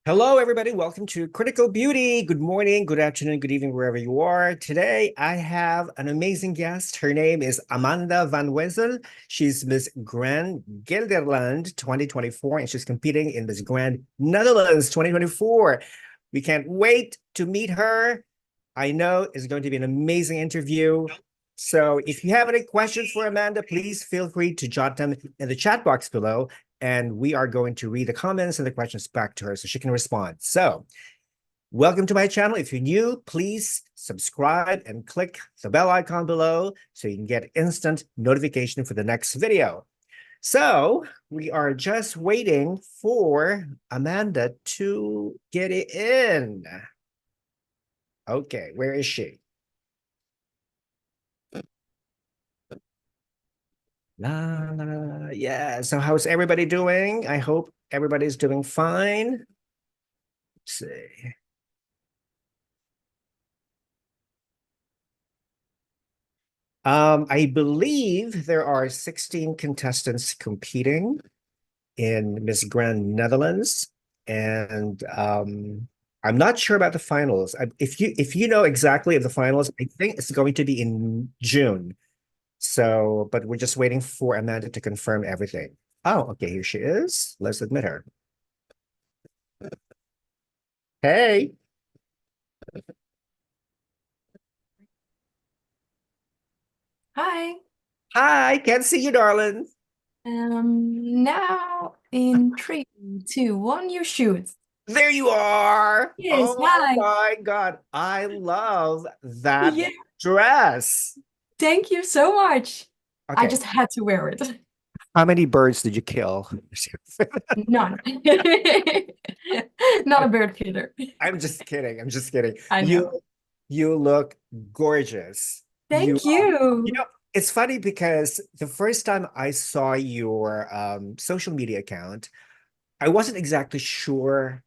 Hello, everybody. Welcome to Critical Beauty. Good morning, good afternoon, good evening, wherever you are. Today, I have an amazing guest. Her name is Amanda van Wezel. She's Miss Grand Gelderland 2024, and she's competing in Miss Grand Netherlands 2024. We can't wait to meet her. I know it's going to be an amazing interview. So if you have any questions for Amanda, please feel free to jot them in the chat box below, and we are going to read the comments and the questions back to her so she can respond. So welcome to my channel. If you're new, please subscribe and click the bell icon below so you can get instant notification for the next video. So we are just waiting for Amanda to get it in. Okay, where is she? Yeah. So how's everybody doing? I hope everybody's doing fine. Let's see. I believe there are 16 contestants competing in Miss Grand Netherlands, and I'm not sure about the finals. If you know exactly of the finals, I think it's going to be in June. So, but we're just waiting for Amanda to confirm everything. Oh, okay, here she is. Let's admit her. Hey, Hi. hi, can't see you, darling. Now in three, two, one, you shoot. There you are. Yes, Oh hi. my God. I love that Yeah, dress. thank you so much. I Okay. just had to wear it. How many birds did you kill? None. Not a bird feeder. I'm just kidding. I'm just kidding. I know. You look gorgeous. Thank you. You know, it's funny because the first time I saw your social media account, I wasn't exactly sure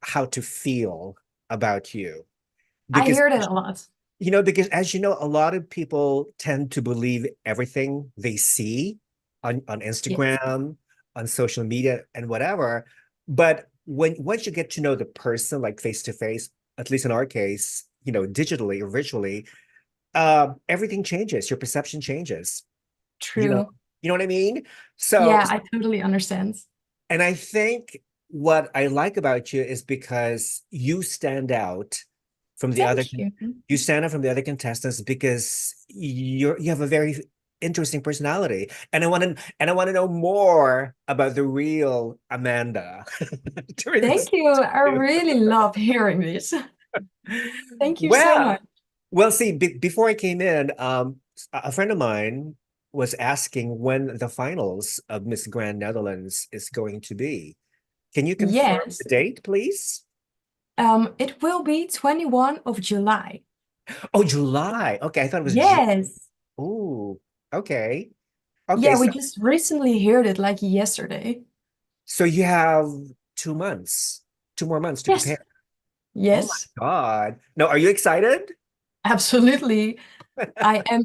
how to feel about you I because hear that a lot. because as you know, a lot of people tend to believe everything they see on Yes, Instagram, on social media, and whatever. But once you get to know the person, like face to face, at least in our case, digitally or visually, everything changes. Your perception changes. You know, true. you know what I mean? So, Yeah, I totally understand. and I think what I like about you is because you stand out from the other Thank you. contestants because you have a very interesting personality, and I want to know more about the real Amanda during this Thank you. I interview. really love hearing this. Thank you so Well, much. well, see, before I came in, a friend of mine was asking when the finals of Miss Grand Netherlands is going to be. Can you confirm the Yes. date, please? It will be 21 of July. Oh, July. Okay, I thought it was June. Yes. Oh, okay. Okay, Yeah, we so just recently heard it like yesterday. you have 2 months, 2 more months to Yes. prepare. Oh my Yes, God. No, are you excited? absolutely. I am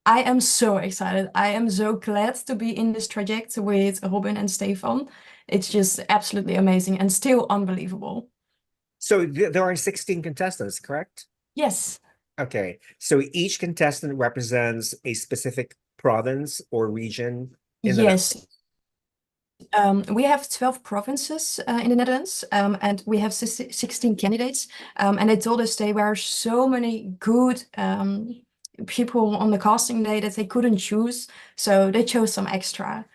I am so excited. I am so glad to be in this project with Robin and Stefan. It's just absolutely amazing and still unbelievable. So there are 16 contestants, correct? Yes. Okay. So each contestant represents a specific province or region in the Yes. We have 12 provinces in the Netherlands, and we have 16 candidates. And they told us there were so many good people on the casting day that they couldn't choose, so they chose some extra.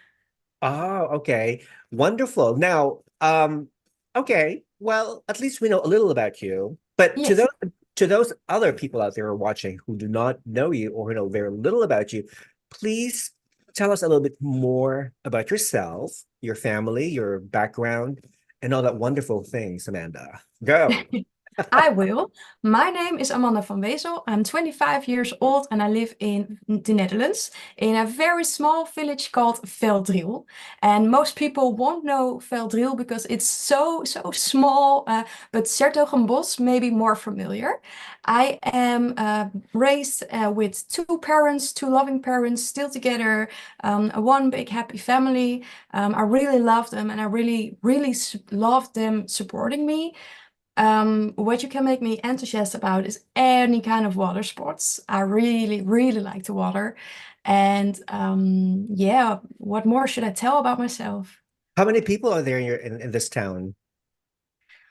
Oh, okay. Wonderful. Now, okay. Well, at least we know a little about you. But Yes. to those other people out there watching who do not know you or who know very little about you, please tell us a little bit more about yourself, your family, your background, and all that wonderful things, Amanda. Go. I will. My name is Amanda van Wezel. I'm 25 years old and I live in the Netherlands in a very small village called Veldriel. And most people won't know Veldriel because it's so small, but 's-Hertogenbosch may be more familiar. I am raised with two parents, two loving parents, still together, one big happy family. I really love them and I really love them supporting me. What you can make me enthusiastic about is any kind of water sports. I really like the water. And yeah, what more should I tell about myself? How many people are there in in this town?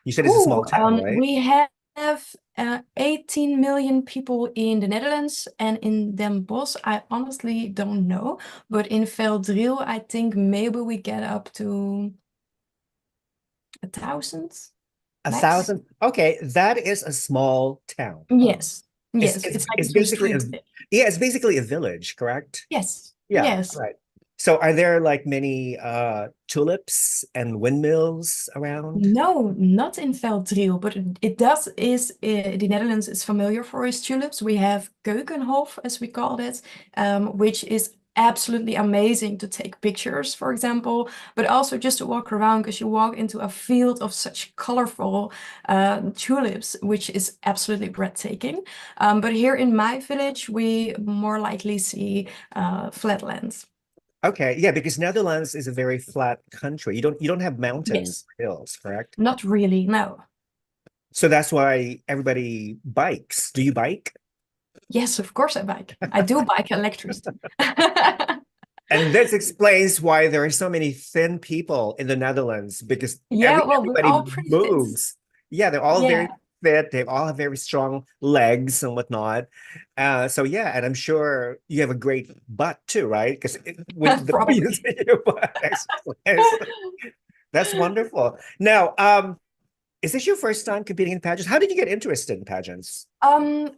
You said it's a small Oh, town, right? we have 18 million people in the Netherlands, and in Den Bosch, I honestly don't know. But in Veldriel, I think maybe we get up to 1,000 A max. thousand. Okay, that is a small town. Yes, yes, it's like It's two basically a streets. yeah, it's basically a village, correct? Yes, Yeah, yes. right. So are there like many tulips and windmills around? No, not in Veldriel, but it does is the Netherlands is familiar for its tulips. We have Keukenhof, as we call it, which is absolutely amazing to take pictures, for example, but also just to walk around because you walk into a field of such colorful tulips, which is absolutely breathtaking. But here in my village, we more likely see flatlands. Okay, yeah, because Netherlands is a very flat country. You don't have mountains, Yes, hills, correct? not really, no. So that's why everybody bikes. Do you bike? Yes, of course I bike. I do bike electricity. And this explains why there are so many thin people in the Netherlands because Yeah, well, we're everybody all pretty fit. moves. Yeah, they're all very Yeah, fit. They all have very strong legs and whatnot. So yeah, and I'm sure you have a great butt too, right? Because with the way you probably. say your butt exercise, that's wonderful. Now, is this your first time competing in pageants? How did you get interested in pageants?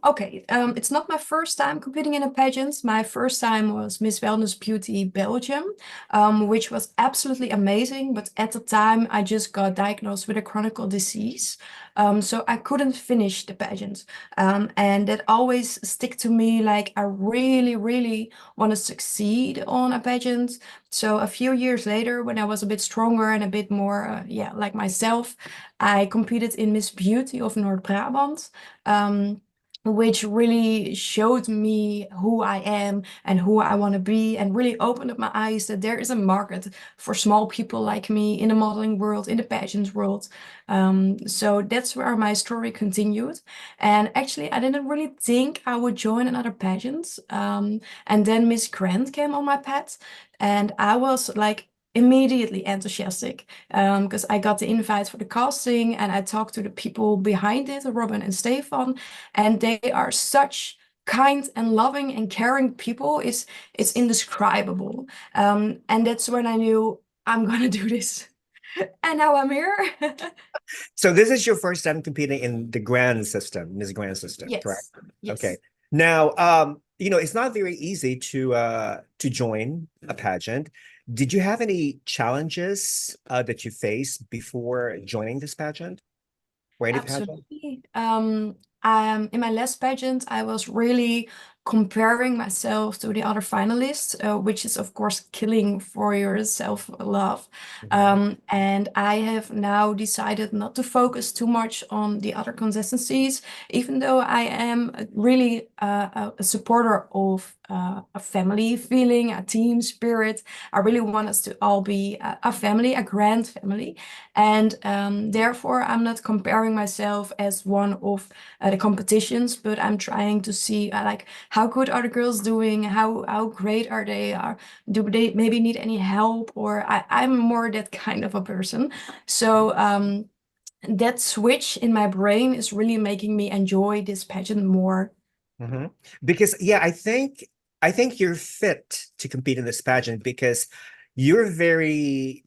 Okay. It's not my first time competing in a pageant. My first time was Miss Wellness Beauty Belgium, which was absolutely amazing. But at the time, I just got diagnosed with a chronic disease. So I couldn't finish the pageant. And that always stick to me like I really want to succeed on a pageant. So a few years later, when I was a bit stronger and a bit more, yeah, like myself, I competed in Miss Beauty of Noord-Brabant, which really showed me who I am and who I want to be, and really opened up my eyes that there is a market for small people like me in the modeling world, in the pageants world. So that's where my story continued. And actually, I didn't really think I would join another pageant. And then Miss Grant came on my path, and I was like, immediately enthusiastic because I got the invite for the casting and I talked to the people behind it, Robin and Stefan, and they are such kind and loving and caring people. It's indescribable. And that's when I knew I'm gonna do this. And now I'm here. So this is your first time competing in the grand system, Miss Grand system, correct? Yes, Okay. yes, Now, it's not very easy to join a pageant. Did you have any challenges that you faced before joining this pageant or any pageant? absolutely. In my last pageant, I was really comparing myself to the other finalists, which is of course killing for your self-love. Mhm. And I have now decided not to focus too much on the other consistencies, even though I am really a supporter of a family feeling, a team spirit. I really want us to all be a family, a grand family. And therefore, I'm not comparing myself as one of the competitions, but I'm trying to see like how good are the girls doing, how great are they, are do they maybe need any help, or I'm more that kind of a person. So that switch in my brain is really making me enjoy this pageant more. Mhm. Because yeah, I think you're fit to compete in this pageant because you're very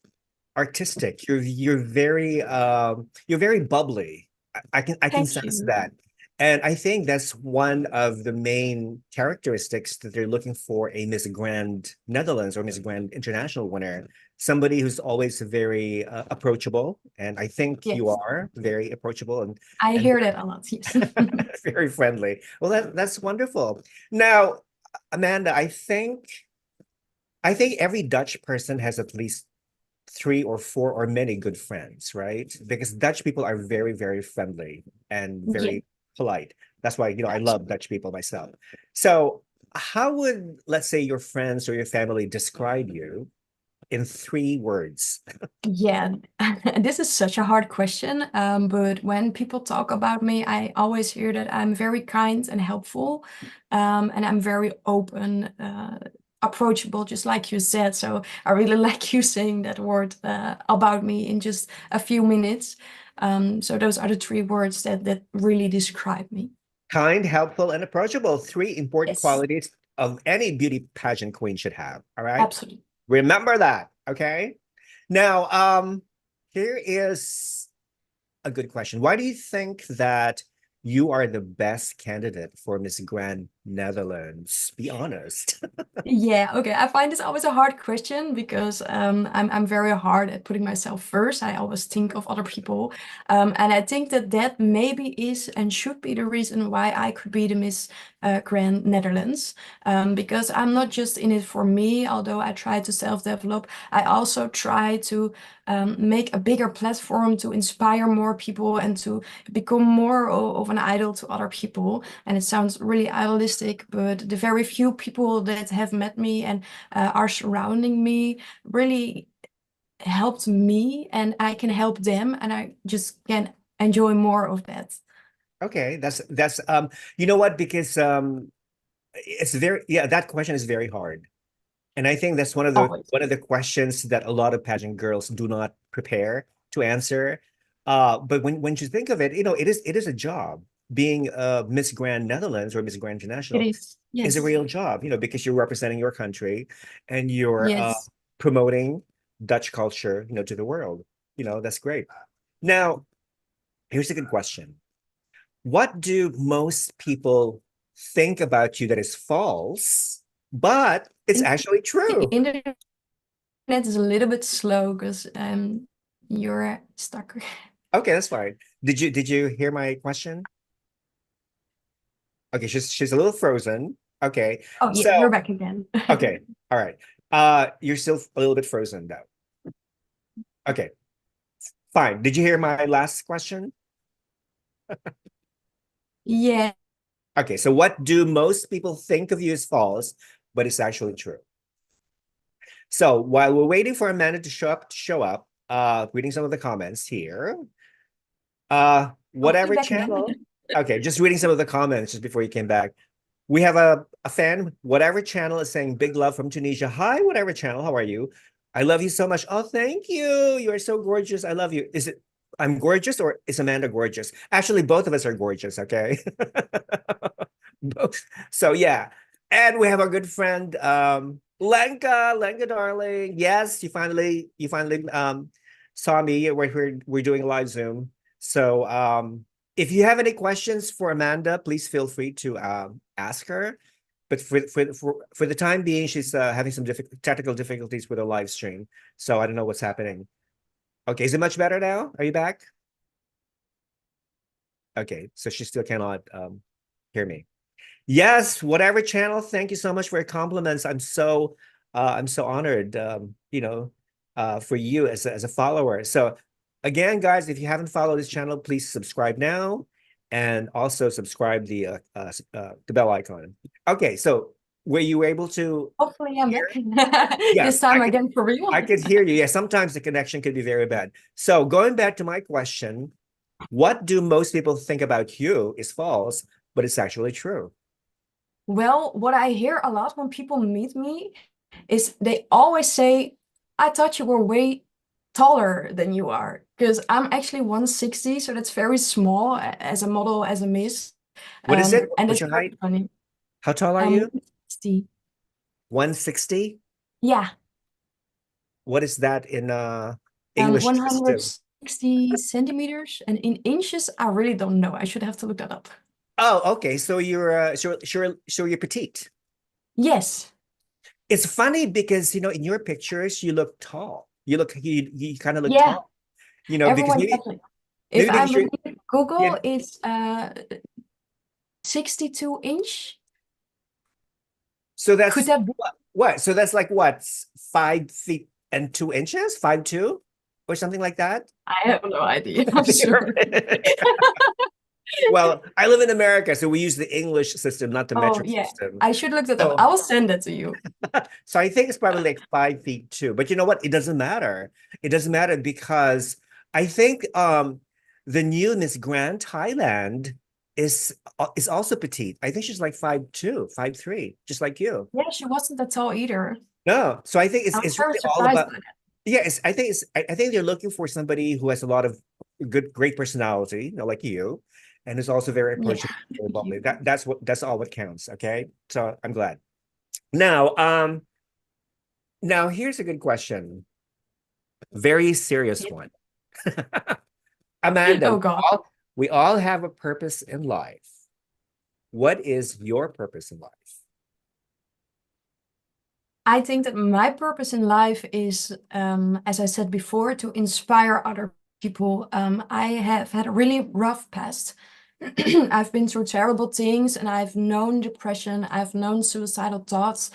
artistic. You're very bubbly. I can Thank sense you. that. And I think that's one of the main characteristics that they're looking for a Miss Grand Netherlands or Miss Grand International winner. Somebody who's always very approachable. And I think you Yes, are very approachable I and hear that a lot. Yes. very friendly. Well, that's wonderful. Now, Amanda, I think every Dutch person has at least three or four or many good friends, right? Because Dutch people are very, very friendly and Yeah, very polite. That's why, I love absolutely. Dutch people myself. So, how would, let's say, your friends or your family describe you in 3 words? Yeah, this is such a hard question. But when people talk about me, I always hear that I'm very kind and helpful, and I'm very open, approachable, just like you said. So I really like you saying that word about me in just a few minutes. So those are the 3 words that really describe me. Kind, helpful, and approachable. 3 important Yes, qualities of any beauty pageant queen should have. All right. absolutely. Remember that. Okay. Now, here is a good question. Why do you think that you are the best candidate for Miss Grand Netherlands? Be honest. Yeah, okay. I find this always a hard question because I'm very hard at putting myself first. I always think of other people, and I think that maybe is and should be the reason why I could be the Miss Grand Netherlands. Because I'm not just in it for me, although I try to self-develop. I also try to make a bigger platform to inspire more people and to become more of an idol to other people. And it sounds really idealistic, but the very few people that have met me and are surrounding me really helped me, and I can help them, and I just can enjoy more of that. Okay, that's you know what? Because it's very, yeah, that question is very hard. And I think that's Always. one of the questions that a lot of pageant girls do not prepare to answer. But when you think of it, it is a job. Being Miss Grand Netherlands or Miss Grand It International is. is a Yes. real job, because you're representing your country and you're Yes. promoting Dutch culture, to the world. That's great. Now, here's a good question. What do most people think about you that is false, but it's And actually the true? internet is a little bit slow because you're stuck. Okay, that's fine. Did you hear my question? Okay, she's a little frozen. Okay. Oh yeah, So, you're back again. okay. All right. You're still a little bit frozen though. Okay, fine. Did you hear my last question? Yeah. Okay, so what do most people think of you as false, but it's actually true? So while we're waiting for Amanda to show up, reading some of the comments here. Oh, you're Whatever back again. channel. Okay, just reading some of the comments just before you came back. We have a fan, whatever channel is saying big love from Tunisia. Hi, whatever channel. How are you? I love you so much. Oh, thank you. You are so gorgeous. I love you. Is it I'm gorgeous or is Amanda gorgeous? Actually, both of us are gorgeous, okay? Both. So yeah. And we have our good friend Lenka, darling. Yes, you finally saw me. We're doing a live Zoom. So if you have any questions for Amanda, please feel free to ask her. But for the time being, she's having some technical difficulties with a live stream. So I don't know what's happening. Okay, is it much better now? Are you back? Okay, so she still cannot hear me. Yes, whatever channel. Thank you so much for your compliments. I'm so honored, for you as a follower. So again, guys, if you haven't followed this channel, please subscribe now, and also subscribe the bell icon. Okay, so were you able to Hopefully I'm hear? back. This Yes, time again for real. I could hear you. Yeah, sometimes the connection could be very bad. So going back to my question, what do most people think about you is false, but it's actually true? Well, what I hear a lot when people meet me is they always say, I thought you were way taller than you are. Because I'm actually 160, so that's very small as a model, as a miss. What is it? And What's it's your very height? funny. How tall are I'm you? 160. 160? Yeah, What is that in English system? 160 centimeters. And in inches, I really don't know. I should have to look that up. Oh, okay. So you're so you're petite. Yes. It's funny because in your pictures you look tall. You kind of look Yeah. tall. Because Everyone maybe tells me. If maybe I because you're believe yeah. Google, it's 62 inch. So Could that's that be? what? So that's like what? 5 feet and 2 inches, 5'2", or something like that. I have no idea. I'm sorry. Well, I live in America, so we use the English system, not the Oh metric yeah. system. I should look that up. I So, will send that to you. so I think it's probably like 5 feet too. But you know what? It doesn't matter. It doesn't matter because I think the new Miss Grand Thailand is also petite. I think she's like 5'2", 5'3", just like you. Yeah, she wasn't that tall either. No, so I think I was it's very really all surprised about. by that. Yes, I think they're looking for somebody who has a lot of great personality, like you, and is also very Yeah, approachable, very thank bubbly. you. That's all what counts. Okay, so I'm glad. Now, now here's a good question, very serious one. Amanda, Oh God. we all have a purpose in life. What is your purpose in life? I think that my purpose in life is, as I said before, to inspire other people. I have had a really rough past. I've been through terrible things and I've known depression, I've known suicidal thoughts.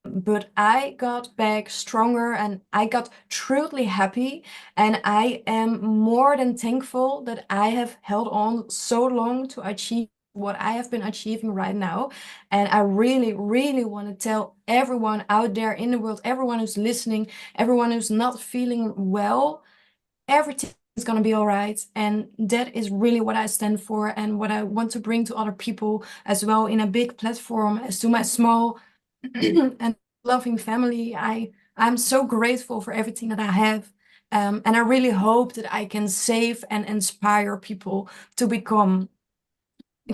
But I got back stronger and I got truly happy. And I am more than thankful that I have held on so long to achieve what I have been achieving right now. And I really, really want to tell everyone out there in the world, everyone who's listening, everyone who's not feeling well, everything is going to be all right. And that is really what I stand for and what I want to bring to other people as well in a big platform as to my small and loving family. I'm so grateful for everything that I have. And I really hope that I can save and inspire people to become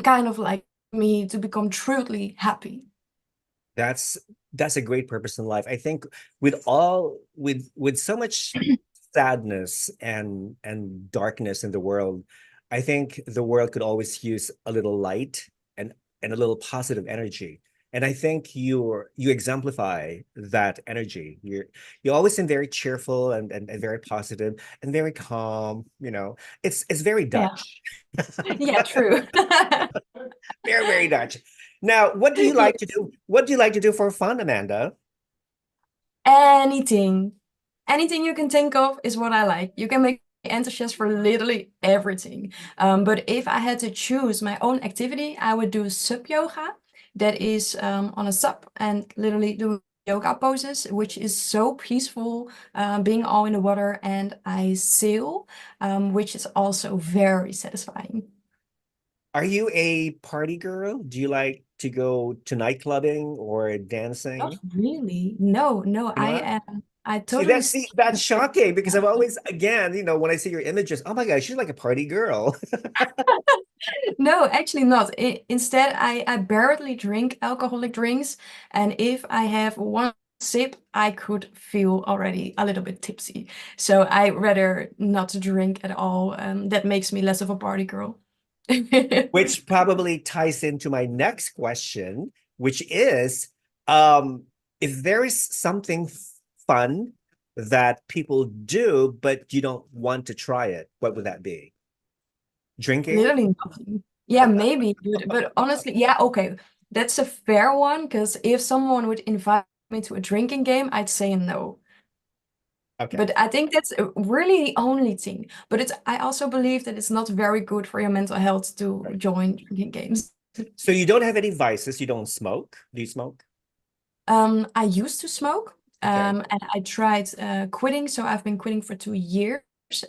kind of like me, to become truly happy. That's that's a great purpose in life. I think with so much sadness and darkness in the world, I think the world could always use a little light and a little positive energy. And I think you exemplify that energy. You always seem very cheerful and very positive and very calm. It's very Yeah, Dutch. yeah, true. Very, very Dutch. Now, what do you like to Yes. do? What do you like to do for fun, Amanda? Anything, anything you can think of is what I like. You can make me enthusiast for literally everything. But if I had to choose my own activity, I would do sub yoga. That is on a sub and literally doing yoga poses, which is so peaceful, being all in the water. And I sail, which is also very satisfying. Are you a party girl? Do you like to go to night clubbing or Not dancing? really. No, no, You're I not? am. I See, totally. that's shocking because I've always, again, when I see your images, oh my God, she's like a party girl. No, actually not. Instead, I barely drink alcoholic drinks, and if I have one sip, I could feel already a little bit tipsy. So I rather not drink at all. That makes me less of a party girl. Which probably ties into my next question, which is, um, if there is something fun that people do, but you don't want to try it, what would that be? Drinking? Literally nothing. Yeah, maybe, but honestly, yeah, okay. That's a fair one because if someone would invite me to a drinking game, I'd say no. Okay. But I think that's really the only thing. But I also believe that it's not very good for your mental health to Right. join drinking games. So you don't have any vices. You don't smoke. Do you smoke? I used to smoke, Okay. and I tried quitting. So I've been quitting for 2 years,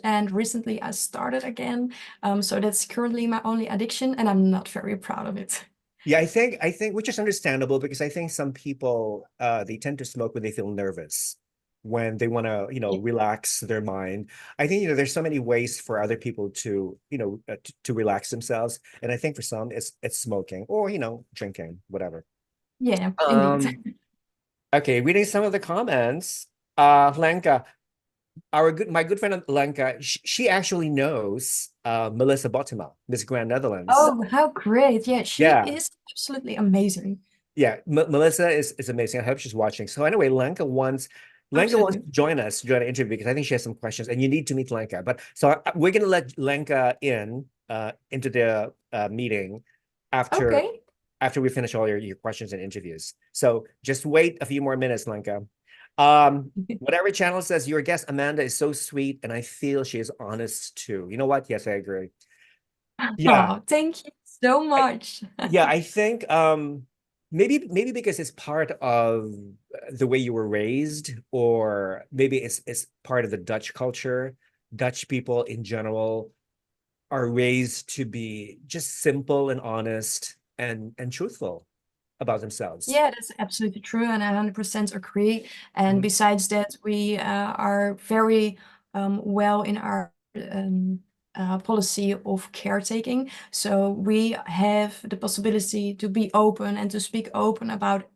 and recently I started again. So that's currently my only addiction, and I'm not very proud of it. Yeah, I think which is understandable because I think some people they tend to smoke when they feel nervous, when they want to, Yeah. relax their mind. I think, there's so many ways for other people to, to relax themselves. And I think for some it's smoking or, drinking, whatever. Yeah, indeed. Um, okay, reading some of the comments. Lenka, my good friend Lenka, she actually knows Melissa Bottima, Miss Grand Netherlands. Oh, how great. Yeah, she Yeah, is absolutely amazing. yeah. Melissa is amazing. I hope she's watching. So anyway, Lenka wants Absolutely. to join us, join an interview because I think she has some questions, and you need to meet Lenka. But so we're gonna let Lenka in into the meeting after Okay. we finish all your questions and interviews. So just wait a few more minutes, Lenka. Whatever channel says your guest Amanda is so sweet, and I feel she is honest too. You know what? Yes, I agree. Yeah, Oh, thank you so I, much. yeah, I think maybe because it's part of the way you were raised, or maybe it's part of the Dutch culture. Dutch people in general are raised to be just simple and honest and truthful about themselves. Yeah, that's absolutely true, and I 100% agree. And Mhm. besides that, we are very well in our policy of caretaking. So we have the possibility to be open and to speak open about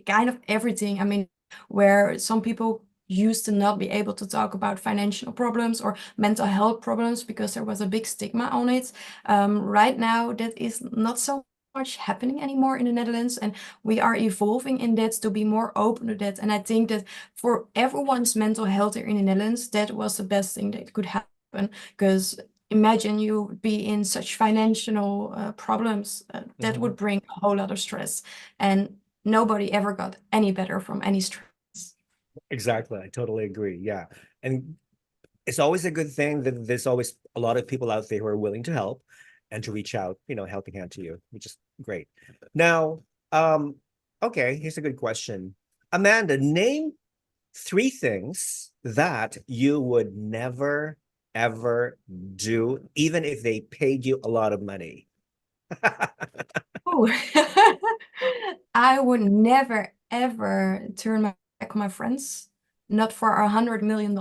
kind of everything. I mean, where some people used to not be able to talk about financial problems or mental health problems because there was a big stigma on it. Right now, that is not so much happening anymore in the Netherlands, and we are evolving in that to be more open to that. And I think that for everyone's mental health here in the Netherlands, that was the best thing that could happen. Because imagine you be in such financial problems, that would Mhm. bring a whole lot of stress, and nobody ever got any better from any stress. Exactly. I totally agree. Yeah. And it's always a good thing that there's always a lot of people out there who are willing to help and to reach out, helping hand to you, which is great. Now, okay, here's a good question. Amanda, name three things that you would never, ever do, even if they paid you a lot of money. Oh, I would never ever turn my back on my friends, not for $100 million.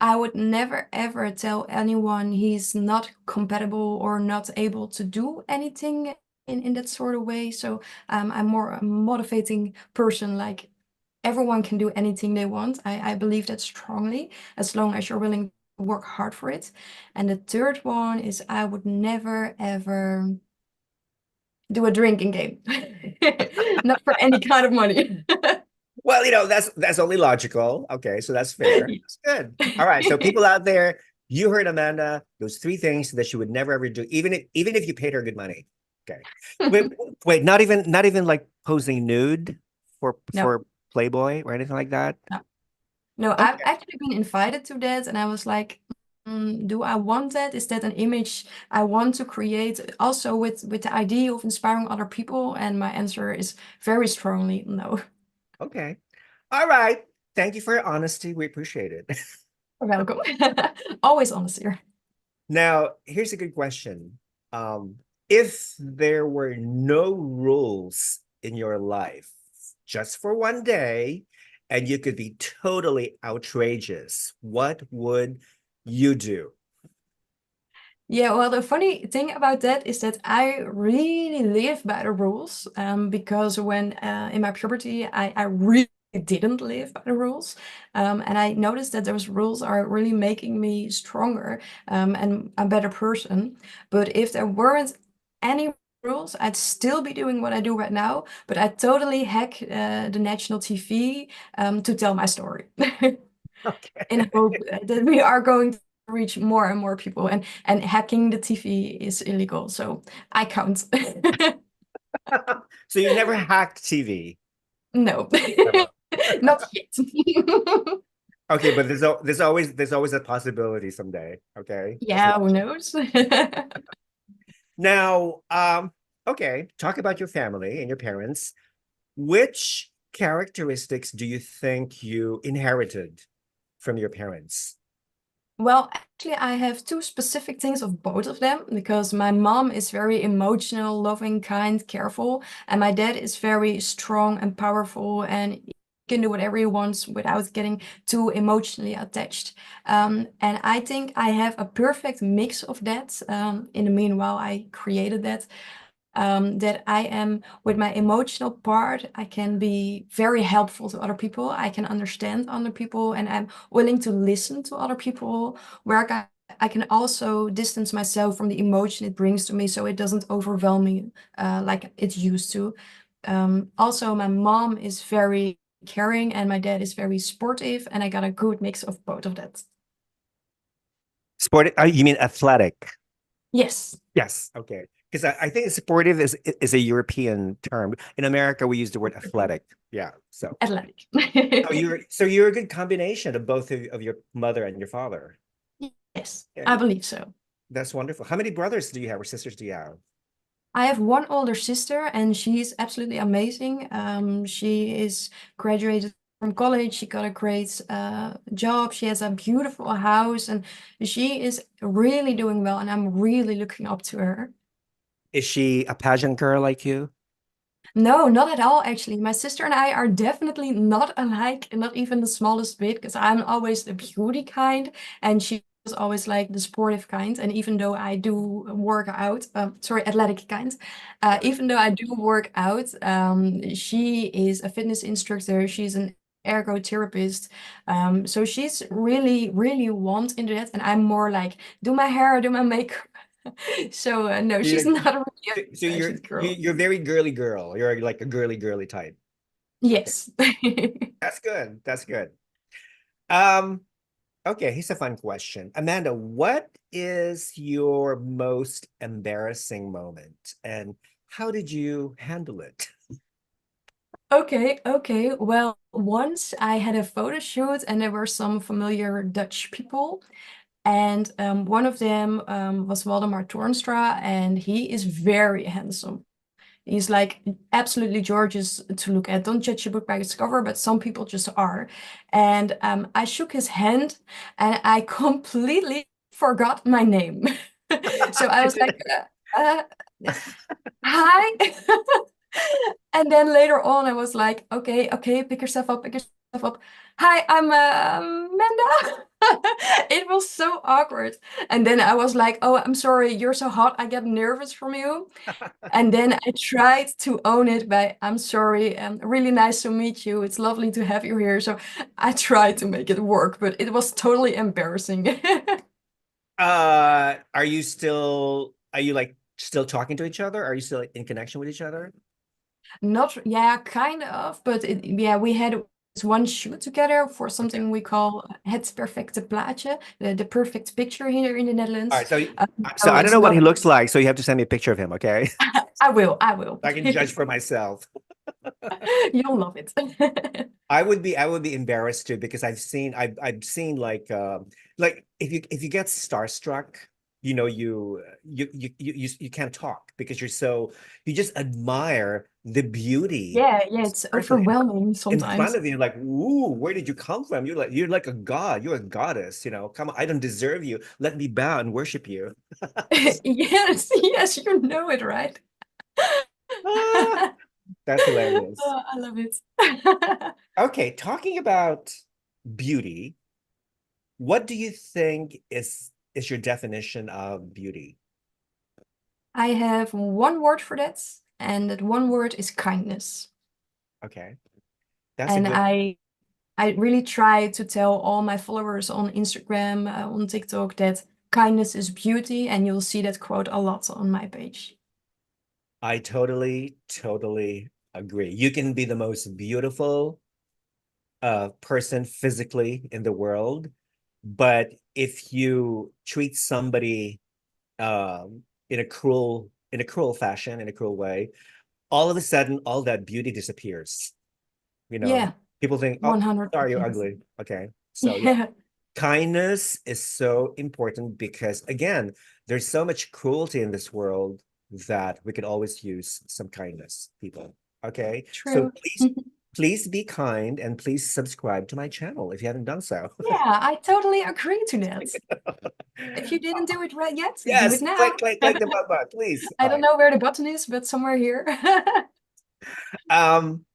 I would never ever tell anyone he's not compatible or not able to do anything in that sort of way. So I'm more a motivating person. Like everyone can do anything they want. I believe that strongly, as long as you're willing to work hard for it. And the third one is I would never ever do a drinking game, not for any kind of money. Well, that's only logical. Okay, so that's fair. That's good. All right. So people out there, you heard Amanda, those three things that she would never ever do, even if you paid her good money. Okay. Wait, not even like posing nude for No, Playboy or anything like that. no. No, I've Okay. actually been invited to that, and I was like, do I want that? Is that an image I want to create? Also, with the idea of inspiring other people, and my answer is very strongly no. Okay. All right. Thank you for your honesty. We appreciate it. You're welcome. Always honest here. Now, here's a good question. Um, if there were no rules in your life, just for one day, and you could be totally outrageous, what would you do? Yeah, well, the funny thing about that is that I really live by the rules, because when in my puberty, I really didn't live by the rules. And I noticed that those rules are really making me stronger, and a better person. But if there weren't any rules, I'd still be doing what I do right now, but I totally hack the national TV to tell my story. In Okay. hope that we are going to reach more and more people, and hacking the TV is illegal, so I can't. So you never hacked TV No. ever. Not yet. Okay, but there's always a possibility someday. Okay. That's Yeah, who knows? now, okay, talk about your family and your parents. Which characteristics do you think you inherited from your parents? Well, actually, I have two specific things of both of them, because my mom is very emotional, loving, kind, careful, and my dad is very strong and powerful and he can do whatever he wants without getting too emotionally attached. And I think I have a perfect mix of that. In the meanwhile, I created that. that I am, with my emotional part, I can be very helpful to other people. I can understand other people, and I'm willing to listen to other people. Where I can also distance myself from the emotion it brings to me, so it doesn't overwhelm me like it used to. Also, my mom is very caring, and my dad is very sportive, and I got a good mix of both of that. Sport, you mean athletic? Yes, Yes. Okay. Because I think sportive is a European term. In America, we use the word athletic. Yeah. So athletic. you're a good combination of both of your mother and your father. Yes, I Okay. believe so. That's wonderful. How many brothers do you have or sisters do you have? I have one older sister, and she's absolutely amazing. She is graduated from college. She got a great job. She has a beautiful house, and she is really doing well. And I'm really looking up to her. Is she a pageant girl like you? No, not at all, actually. My sister and I are definitely not alike, not even the smallest bit, because I'm always the beauty kind, and she was always like the sportive kind. And even though I do work out, sorry, athletic kind, even though I do work out, she is a fitness instructor. She's an ergotherapist. So she's really, really warmed into that, and I'm more like, do my hair, do my makeup. So no, she's You're, not really a so pageant girl. you're very girly girl. You're like a girly type. Okay. Yes. That's good. That's good. Um, okay, here's a fun question. Amanda, what is your most embarrassing moment and how did you handle it? Okay. Well, once I had a photo shoot and there were some familiar Dutch people, and one of them was Waldemar Toornstra, and he is very handsome. He's like absolutely gorgeous to look at. Don't judge a book by its cover, but some people just are. And I shook his hand, and I completely forgot my name. So I was like, hi. And then later on, I was like, okay, pick yourself up, pick yourself up. Hi, I'm Manda. It was so awkward. And then I was like, oh, I'm sorry, you're so hot. I get nervous from you. And then I tried to own it by, I'm sorry, really nice to meet you. It's lovely to have you here. So I tried to make it work, but it was totally embarrassing. Are you like still talking to each other? Are you still like, in connection with each other? Not, yeah, kind of, but yeah, we had one shoot together for Okay. something we call het perfecte plaatje, the perfect picture here in the All Netherlands. right, so So I don't it's know what not, he looks like, so you have to send me a picture of him, okay? I will. I can judge for myself. You'll love it. I would be embarrassed too because I've seen like if you get starstruck, you know, you can't talk because you just admire the beauty Yeah, it's person overwhelming in front sometimes. of you, like, ooh, where did you come from? You're like a god, you're a goddess, you know. Come on, I don't deserve you. Let me bow and worship you. Yes, you know it, right? Ah, that's hilarious. Oh, I love it. Okay, talking about beauty, what do you think is your definition of beauty? I have one word for that, and that one word is kindness. Okay, that's a And good. I really try to tell all my followers on Instagram, on TikTok, that kindness is beauty, and you'll see that quote a lot on my page. I totally agree. You can be the most beautiful person physically in the world, but if you treat somebody in a cruel fashion, in a cruel way, all of a sudden all that beauty disappears. You know, Yeah, people think, oh, sorry, you're 100%. ugly. Okay. So yeah, Yeah, kindness is so important because again, there's so much cruelty in this world that we could always use some kindness, people. Okay. So true. please be kind and please subscribe to my channel if you haven't done so. Yeah, I totally agree to that. If you didn't do it right yet, do it Yes, now. click the button, please. I All don't right. know where the button is, but somewhere here. Um,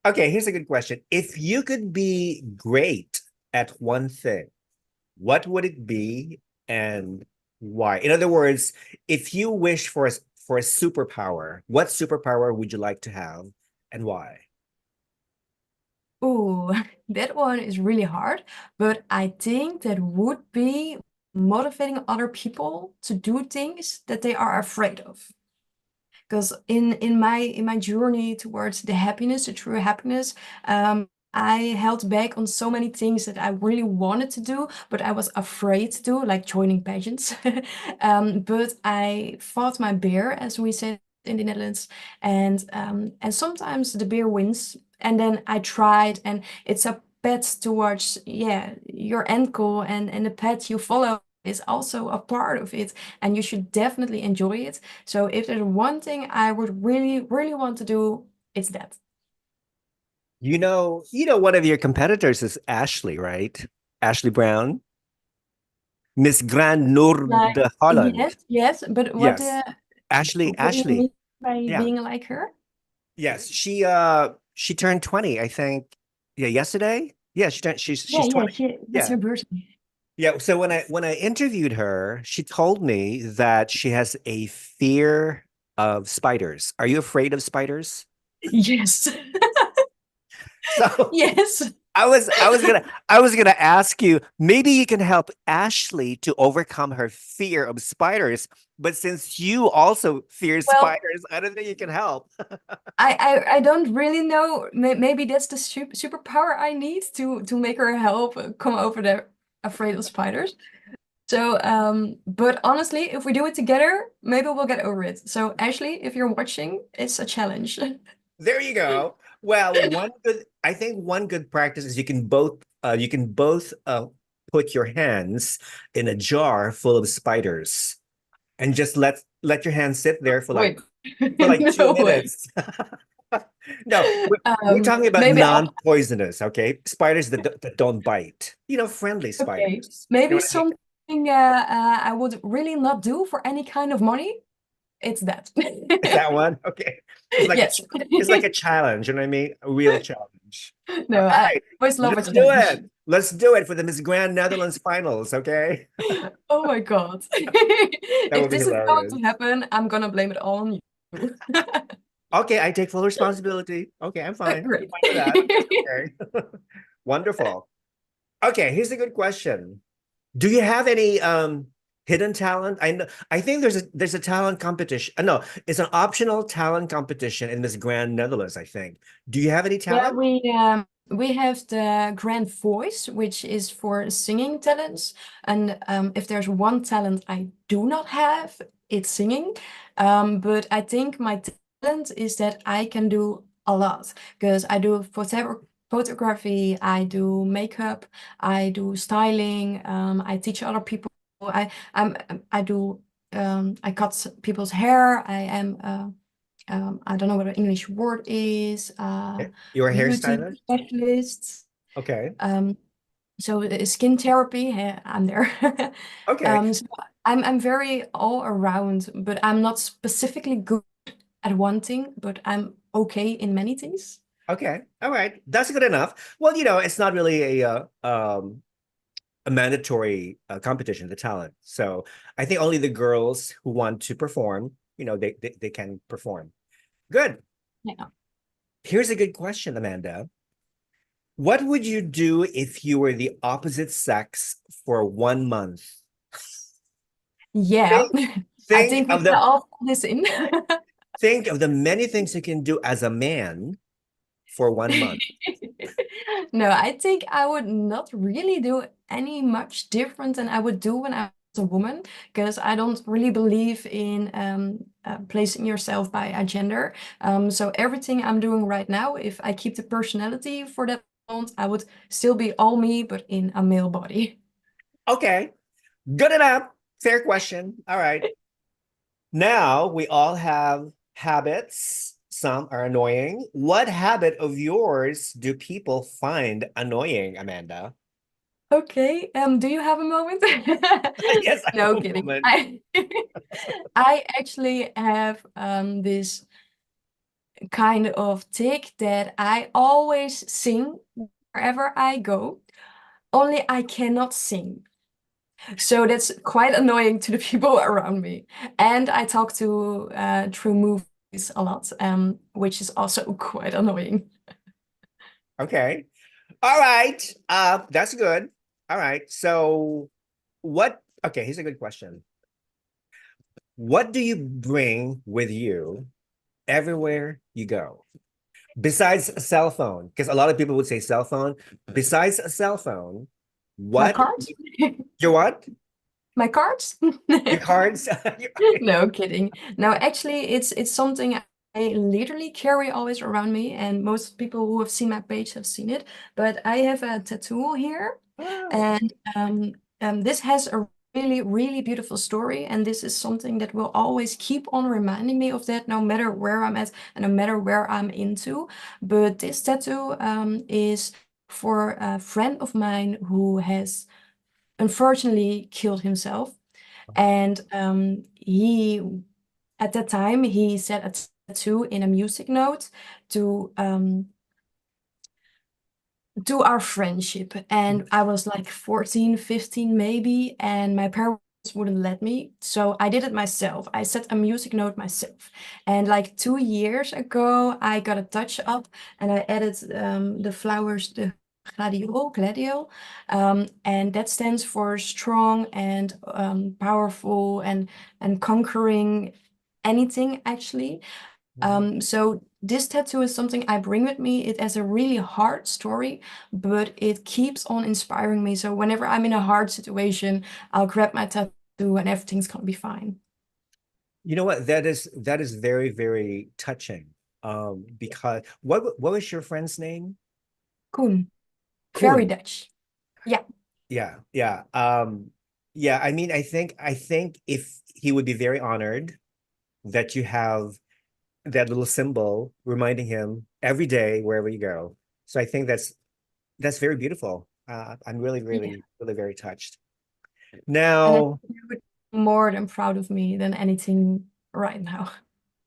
okay, here's a good question. If you could be great at one thing, what would it be and why? In other words, if you wish for a superpower, what superpower would you like to have and why? Oh, that one is really hard, but I think that would be motivating other people to do things that they are afraid of. Because in my journey towards the happiness, the true happiness, I held back on so many things that I really wanted to do, but I was afraid to do, like joining pageants. But I fought my bear, as we say in the Netherlands, and sometimes the bear wins. And then I tried, and it's a path towards, yeah, your end goal, and the path you follow is also a part of it, and you should definitely enjoy it. So if there's one thing I would really, really want to do, it's that. One of your competitors is Ashley, right? Ashley Brown, Miss Grand Like, Noord-Holland. yes, yes, but Yes. what do you Ashley. mean by Yeah. being like her? Yes. She turned 20, I think. Yeah, yesterday. Yeah, Yeah, she's yeah, 20. that's Yeah. her birthday. Yeah. So when I interviewed her, she told me that she has a fear of spiders. Are you afraid of spiders? Yes. So Yes. I was gonna ask you, maybe you can help Ashley to overcome her fear of spiders, but since you also fear Well, spiders, I don't think you can help. I don't really know. Maybe that's the superpower I need to make her help come over the afraid of spiders. So, but honestly, if we do it together, maybe we'll get over it. So, Ashley, if you're watching, it's a challenge. There you go. Well, I think one good practice is you can both put your hands in a jar full of spiders and just let your hands sit there for Wait, like two no way. minutes. No, we're talking about Maybe I'll, non-poisonous, okay? Spiders that don't bite. Friendly okay. spiders. You know Maybe what I mean? something I would really not do for any kind of money. It's that. Is that one? Okay. It's like a Yes. ch- it's like a challenge, you know what I mean? A real challenge. All No, I right, always love a let's do challenge. it. Let's do it for the Miss Grand Netherlands finals, okay? Oh my God. That If would be this is going hilarious. to happen, I'm gonna blame it all on you. Okay, I take full responsibility. Okay, I'm fine. I'm Great. fine with that. Okay. Wonderful. Okay, here's a good question. Do you have any hidden talent? I think there's a talent competition. No, it's an optional talent competition in Miss Grand Netherlands, I think. Do you have any Yeah, talent? we have the Grand Voice, which is for singing talents. And if there's one talent I do not have, it's singing. But I think my talent is that I can do a lot because I do photography, I do makeup, I do styling, I teach other people. I'm I do I cut people's hair. I don't know what the English word is, You're a beauty hairstylist? specialist. Okay. Um, so skin therapy, I'm there. Okay. So I'm very all around, but I'm not specifically good at one thing, but I'm okay in many things. Okay. All right. That's good enough. Well, it's not really a mandatory competition, the talent. So I think only the girls who want to perform, they can perform. Good. Yeah. Here's a good question, Amanda. What would you do if you were the opposite sex for 1 month? Yeah. Think, I think think we of can the all fill this in. think of the many things you can do as a man for 1 month. No, I think I would not really do any much different than I would do when I was a woman, because I don't really believe in placing yourself by a gender. So everything I'm doing right now, if I keep the personality for that month, I would still be all me, but in a male body. Okay, good enough. Fair question. All right. Now we all have habits. Some are annoying. What habit of yours do people find annoying, Amanda? Okay, do you have a moment? Yes, I have No, a kidding. moment. I actually have this kind of tick that I always sing wherever I go, only I cannot sing. So that's quite annoying to the people around me. And I talk to through movies a lot, which is also quite annoying. Okay. All right. That's good. All right. So okay, here's a good question. What do you bring with you everywhere you go? Besides a cell phone, because a lot of people would say cell phone. Besides a cell phone, My what cards? your what? My cards? Your cards? No, kidding. No, actually, it's something I literally carry always around me, and most people who have seen my page have seen it. But I have a tattoo here, Oh. and this has a really, really beautiful story, and this is something that will always keep on reminding me of that, no matter where I'm at and no matter where I'm into. But this tattoo is for a friend of mine who has unfortunately killed himself. And he, at that time, he set a tattoo in a music note to our friendship. And I was like 14, 15 maybe, and my parents wouldn't let me. So I did it myself. I set a music note myself. And like 2 years ago, I got a touch up and I added the flowers, the gladio, and that stands for strong and powerful and conquering anything actually. So this tattoo is something I bring with me. It has a really hard story, but it keeps on inspiring me. So whenever I'm in a hard situation, I'll grab my tattoo and everything's gonna be fine. You know what? That is very, very touching. Because what was your friend's name? Koen, very Koen. Dutch. Yeah, Yeah, yeah. Yeah, I mean, I think if he would be very honored that you have that little symbol reminding him every day wherever you go. So I think that's very beautiful. I'm really, yeah. really, really very touched. And I Now, think he would be more than proud of me than anything right now.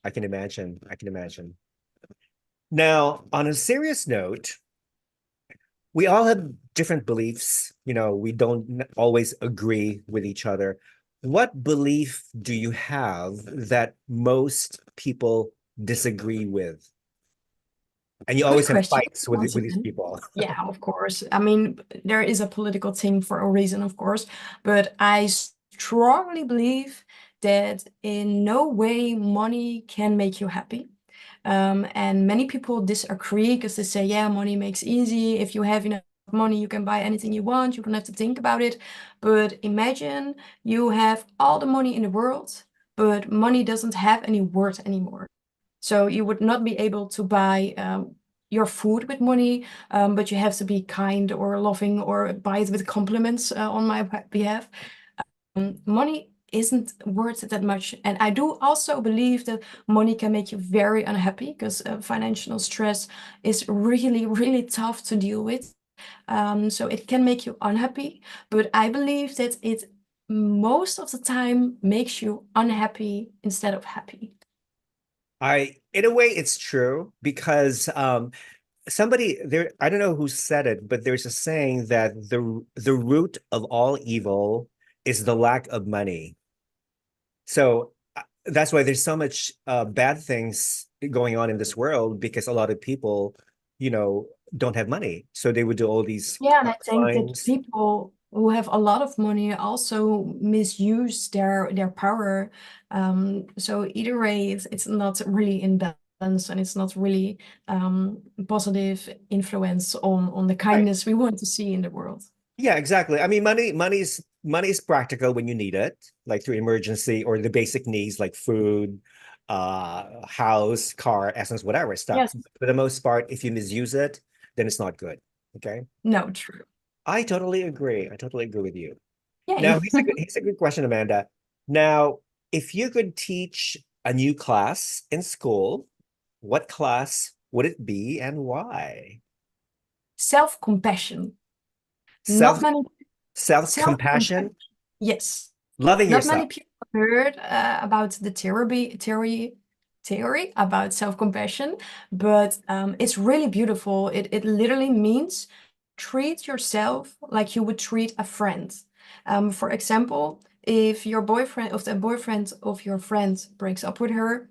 I can imagine. I can imagine. Now, on a serious note, we all have different beliefs. We don't always agree with each other. What belief do you have that most people disagree with? And you Good always have question, fights with once with these again. people. Yeah, of course. I mean, there is a political thing for a reason, of course, but I strongly believe that in no way money can make you happy. And many people disagree because they say, yeah, money makes easy. If you have enough money, you can buy anything you want. You don't have to think about it. But imagine you have all the money in the world, but money doesn't have any worth anymore. So you would not be able to buy your food with money, but you have to be kind or loving or buy it with compliments on my behalf. Money isn't worth that much. And I do also believe that money can make you very unhappy because financial stress is really, really tough to deal with. So it can make you unhappy, but I believe that it most of the time makes you unhappy instead of happy. In a way, it's true because somebody there, I don't know who said it, but there's a saying that the root of all evil is the lack of money. So that's why there's so much bad things going on in this world because a lot of people, don't have money. So they would do all these Yeah, and I think that crimes. people who have a lot of money also misuse their power. So either way, it's not really in balance and it's not really positive influence on the Right. kindness we want to see in the world. Yeah, exactly. I mean, money's practical when you need it, like through emergency or the basic needs like food, house, car, essence, whatever stuff. Yes. For the most part, if you misuse it, then it's not good. Okay. No, true. I totally agree. I totally agree with you. Yay. Now, here's a good question, Amanda. Now, if you could teach a new class in school, what class would it be and why? Self-compassion. Self Not many self-compassion, self-compassion. Yes. loving Not many yourself. people have heard about the theory about self-compassion, but it's really beautiful. It literally means treat yourself like you would treat a friend. For example, if your boyfriend of the boyfriend of your friend breaks up with her,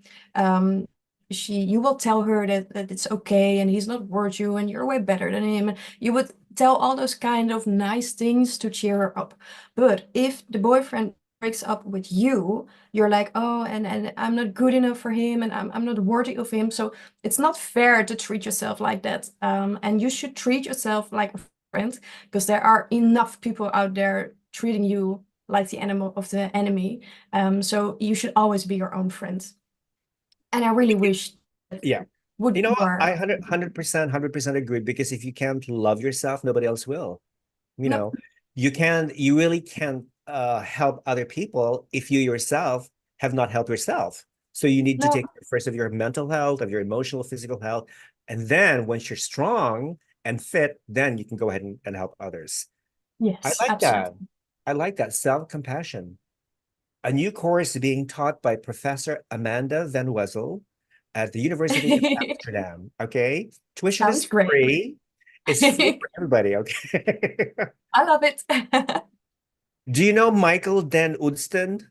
you will tell her that it's okay and he's not worth you and you're way better than him. You would tell all those kind of nice things to cheer her up. But if the boyfriend breaks up with you, you're like, oh, and I'm not good enough for him and I'm not worthy of him. So it's not fair to treat yourself like that. And you should treat yourself like a friend, because there are enough people out there treating you like the animal of the enemy. So you should always be your own friend. And I really wish that Yeah. would You be know, I more. 100% agree, because if you can't love yourself, nobody else will. You No, know, you really can't help other people if you yourself have not helped yourself. So you need to no, take care first of your mental health, of your emotional, physical health. And then once you're strong and fit, then you can go ahead and help others. I yes, like that. absolutely. I like that. Self-compassion. A new course being taught by Professor Amanda Van Wezel at the University of Amsterdam. Okay. Tuition Sounds is great. free. It's free for everybody. Okay. I love it. Do you know Michael Den Noutzen?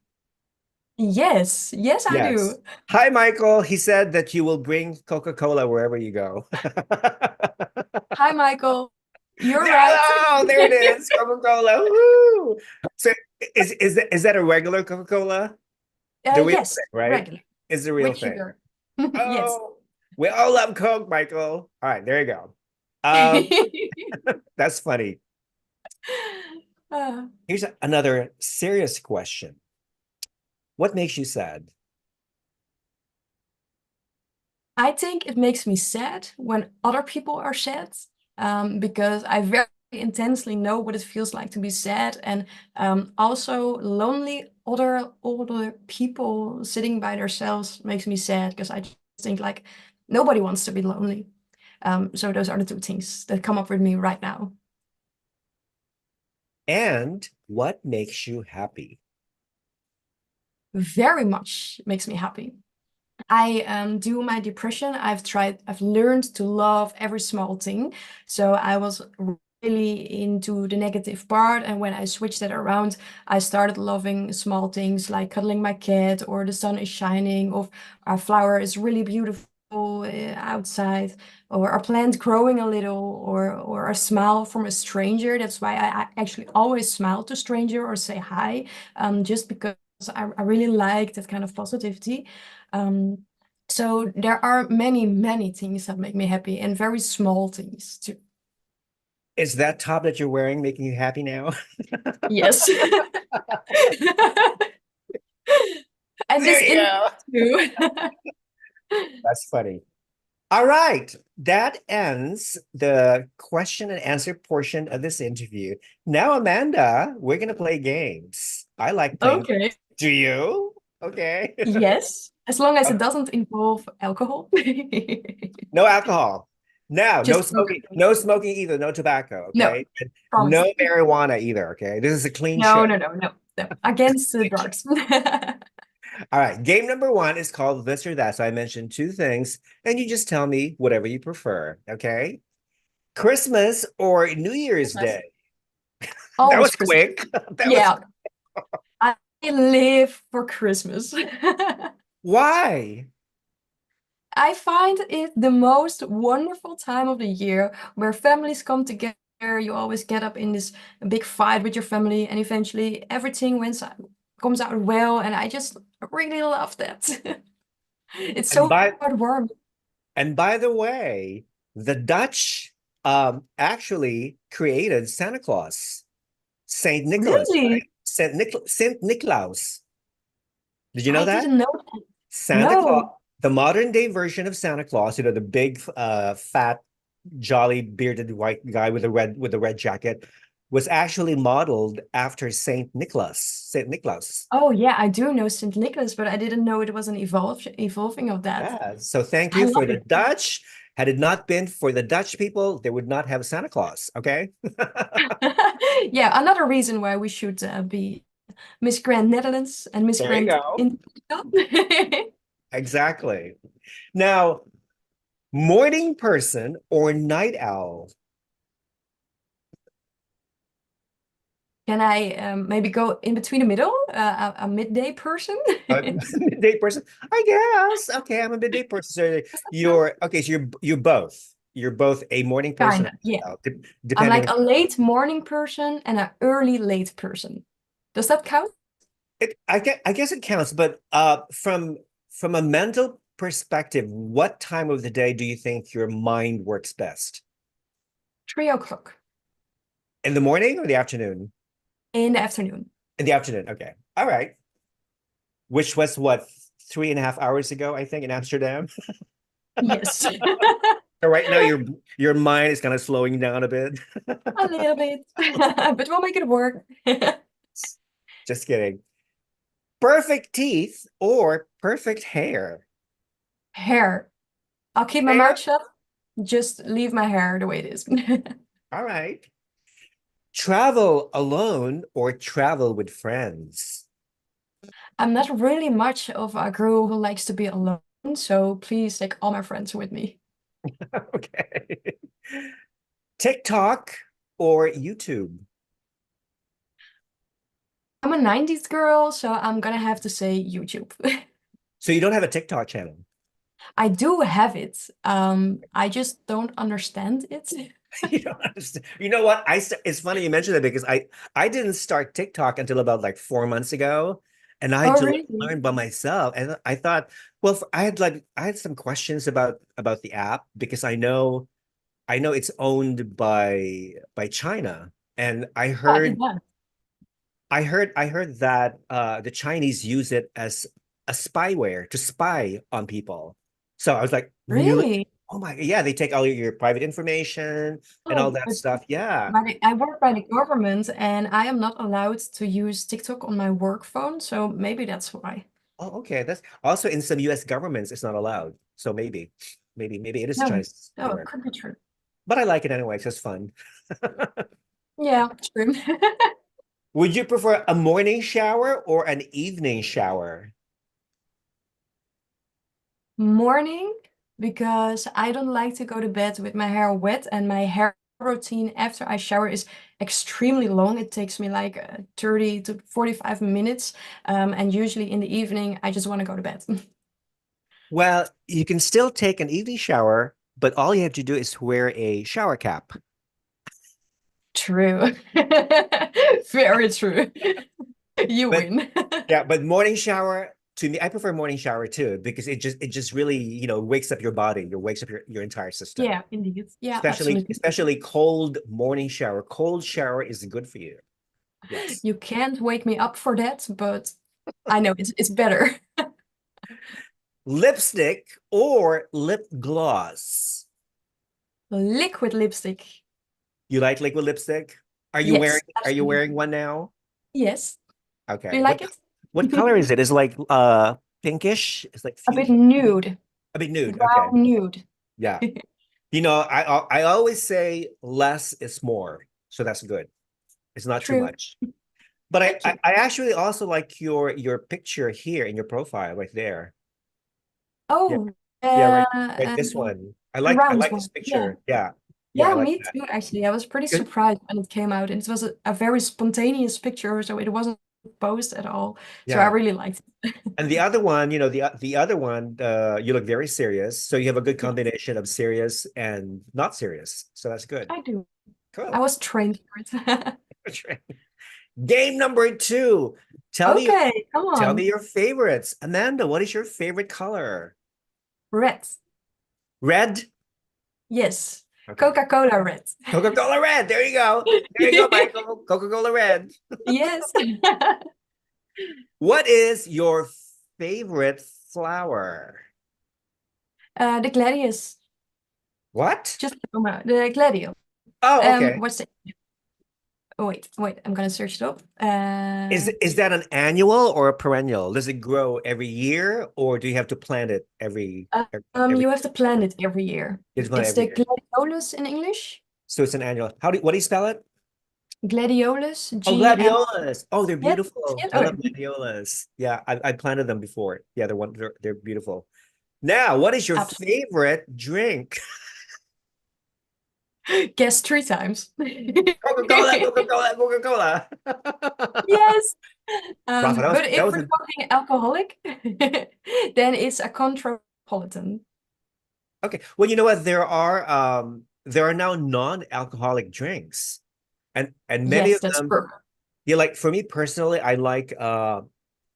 Yes, yes, I Yes. do. Hi, Michael. He said that you will bring Coca-Cola wherever you go. Hi, Michael. You're right. Hello, there it is. Coca-Cola. Woo! So is that a regular Coca-Cola? The real Yes, thing, right? regular Is the real with thing. sugar. Yes. Oh, we all love Coke, Michael. All right, there you go. Um, that's funny. Uh, Here's another serious question. What makes you sad? I think it makes me sad when other people are sad, because I very intensely know what it feels like to be sad, and also lonely older people sitting by themselves makes me sad, because I just think like nobody wants to be lonely. So those are the two things that come up with me right now. And what makes you happy? Very much makes me happy. I do my depression. I've learned to love every small thing. So I was really into the negative part. And when I switched that around, I started loving small things like cuddling my cat, or the sun is shining, or our flower is really beautiful outside, or a plant growing a little, or a smile from a stranger. That's why I actually always smile to stranger or say hi, just because I really like that kind of positivity. Um, so there are many, many things that make me happy, and very small things too. Is that top that you're wearing making you happy now? Yes. And There this you in go. too. That's funny. All right. That ends the question and answer portion of this interview. Now, Amanda, we're going to play games. I like playing Okay. games. Do you? Okay. Yes. As long as it doesn't involve alcohol. No alcohol. Now, no Just smoking. Coca-Cola. No smoking either. No tobacco. No, Okay. And promise. no marijuana either. Okay. This is a clean No, show. no, no, no, no. Against the drugs. All right. Game number one is called this or that. So I mentioned two things, and you just tell me whatever you prefer. Okay. Christmas or New Year's Christmas. Day? That Always was Christmas. quick. That was Yeah, I live for Christmas. why? I find it the most wonderful time of the year, where families come together. You always get up in this big fight with your family, and eventually everything comes out well. And I just really love that. It's And so by heartwarming. and by the way, the Dutch actually created Santa Claus, Saint Nicholas, right? Really? Saint Nicolaus. Did you know I that? didn't know that. Santa Claus, No. the modern day version of Santa Claus, the big fat jolly bearded white guy with the red jacket, was actually modeled after Saint Nicholas, Saint Nicholas. Oh yeah, I do know St. Nicholas, but I didn't know it was an evolving of that. Yeah. So thank I you for love the it. Dutch. Had it not been for the Dutch people, they would not have Santa Claus. Okay. Yeah, another reason why we should be Miss Grand Netherlands and Miss There you Grand go. in. Exactly. Now, morning person or night owl? Can I maybe go in between the middle, a midday person? Midday person, I guess. Okay, I'm a midday person. So Does that count? you're okay. So you're both. You're both a morning person, Kinda, yeah. I'm depending like on a late morning person and an early late person. Does that count? it. I guess it counts, but from a mental perspective, what time of the day do you think your mind works best? 3 o'clock In the morning or the afternoon? in the afternoon. In the afternoon. Okay. All right. Which was what, 3.5 hours ago, I think, in Amsterdam. Yes, So right now, your mind is kind of slowing down a bit. a little bit, but we'll make it work. Just kidding. Perfect teeth or perfect hair? Hair. I'll keep my Hair. mouth shut. Just leave my hair the way it is. All right. Travel alone or travel with friends? I'm not really much of a girl who likes to be alone, so please take all my friends with me. Okay. TikTok or YouTube? I'm a 90s girl, so I'm gonna have to say YouTube. So you don't have a TikTok channel. I do have it. I just don't understand it. You don't understand. You know what? It's funny you mentioned that because I didn't start TikTok until about like 4 months ago, and I had Oh, to really? learn by myself. And I thought, well, I had some questions about the app because I know it's owned by China, and Oh, yeah. I heard that the Chinese use it as a spyware to spy on people. So I was like, really? Really? Oh my, yeah, they take all your private information and all Oh, that stuff. Yeah. I work by the government and I am not allowed to use TikTok on my work phone, so maybe that's why. Oh, okay. That's also in some US governments, it's not allowed. So maybe it is No, Chinese no, it spyware. could be true. But I like it anyway. It's just fun. Yeah, true. Would you prefer a morning shower or an evening shower? Morning, because I don't like to go to bed with my hair wet, and my hair routine after I shower is extremely long. It takes me like 30 to 45 minutes. And usually in the evening, I just want to go to bed. Well, you can still take an evening shower, but all you have to do is wear a shower cap. True. Very true. You But win. yeah, but morning shower to me, I prefer morning shower too because it just really, wakes up your body, wakes up your entire system. Yeah, indeed. Yeah, Especially absolutely. especially cold morning shower. Cold shower is good for you. Yes. You can't wake me up for that, but I know it's better. Lipstick or lip gloss? Liquid lipstick. You like liquid lipstick? Yes, Are you absolutely. wearing one now? Yes. Do Okay. you like it? What color is it? Is it like pinkish? It's like A bit fuchsia. nude, A bit nude. Okay. brown nude. Yeah. I always say less is more. So that's good. It's not too True. much. But Thank you. I actually also like your picture here in your profile right there. Yeah. Oh, Yeah, uh, right this one. the I round like this one. Yeah. picture. Yeah. Yeah, I Yeah, like me that. too, actually. I was pretty Good. surprised when it came out, and it was a very spontaneous picture, so it wasn't posed at all. So I Yeah. really liked it. And the other one, the other one, you look very serious. So you have a good Yes, combination of serious and not serious. So that's good. I do. I Cool. was trained for it. Game number two. Tell me Okay, come tell me on. your favorites. Amanda, what is your favorite color? Red. Red? Yes. Okay. Coca-Cola red. Coca-Cola red. There you go. There you go, Michael. Coca-Cola red. Yes. What is your favorite flower? The gladius. What? Just the gladio. Oh, okay. What's it? Oh, wait, I'm gonna search it up. Is that an annual or a perennial? Does it grow every year, or do you have to plant it every You have to plant it every year. it's plant It's every the year? gladiolus in English. So it's an annual. What do you spell it? Gladiolus, Oh, G-L. gladiolas. Oh, they're Yes, beautiful. yes. I Oh, love gladiolas. Yeah, I planted them before. Yeah, they're beautiful. Now, what is your absolutely. favorite drink? Guess 3 times. Coca-Cola, Coca-Cola, Coca-Cola. Yes. Rafa, But that if was we're a talking alcoholic, then it's a contropolitan. okay. Well, you know what? There are now non-alcoholic drinks. And many Yes, of that's them, perfect. yeah, like for me personally, I like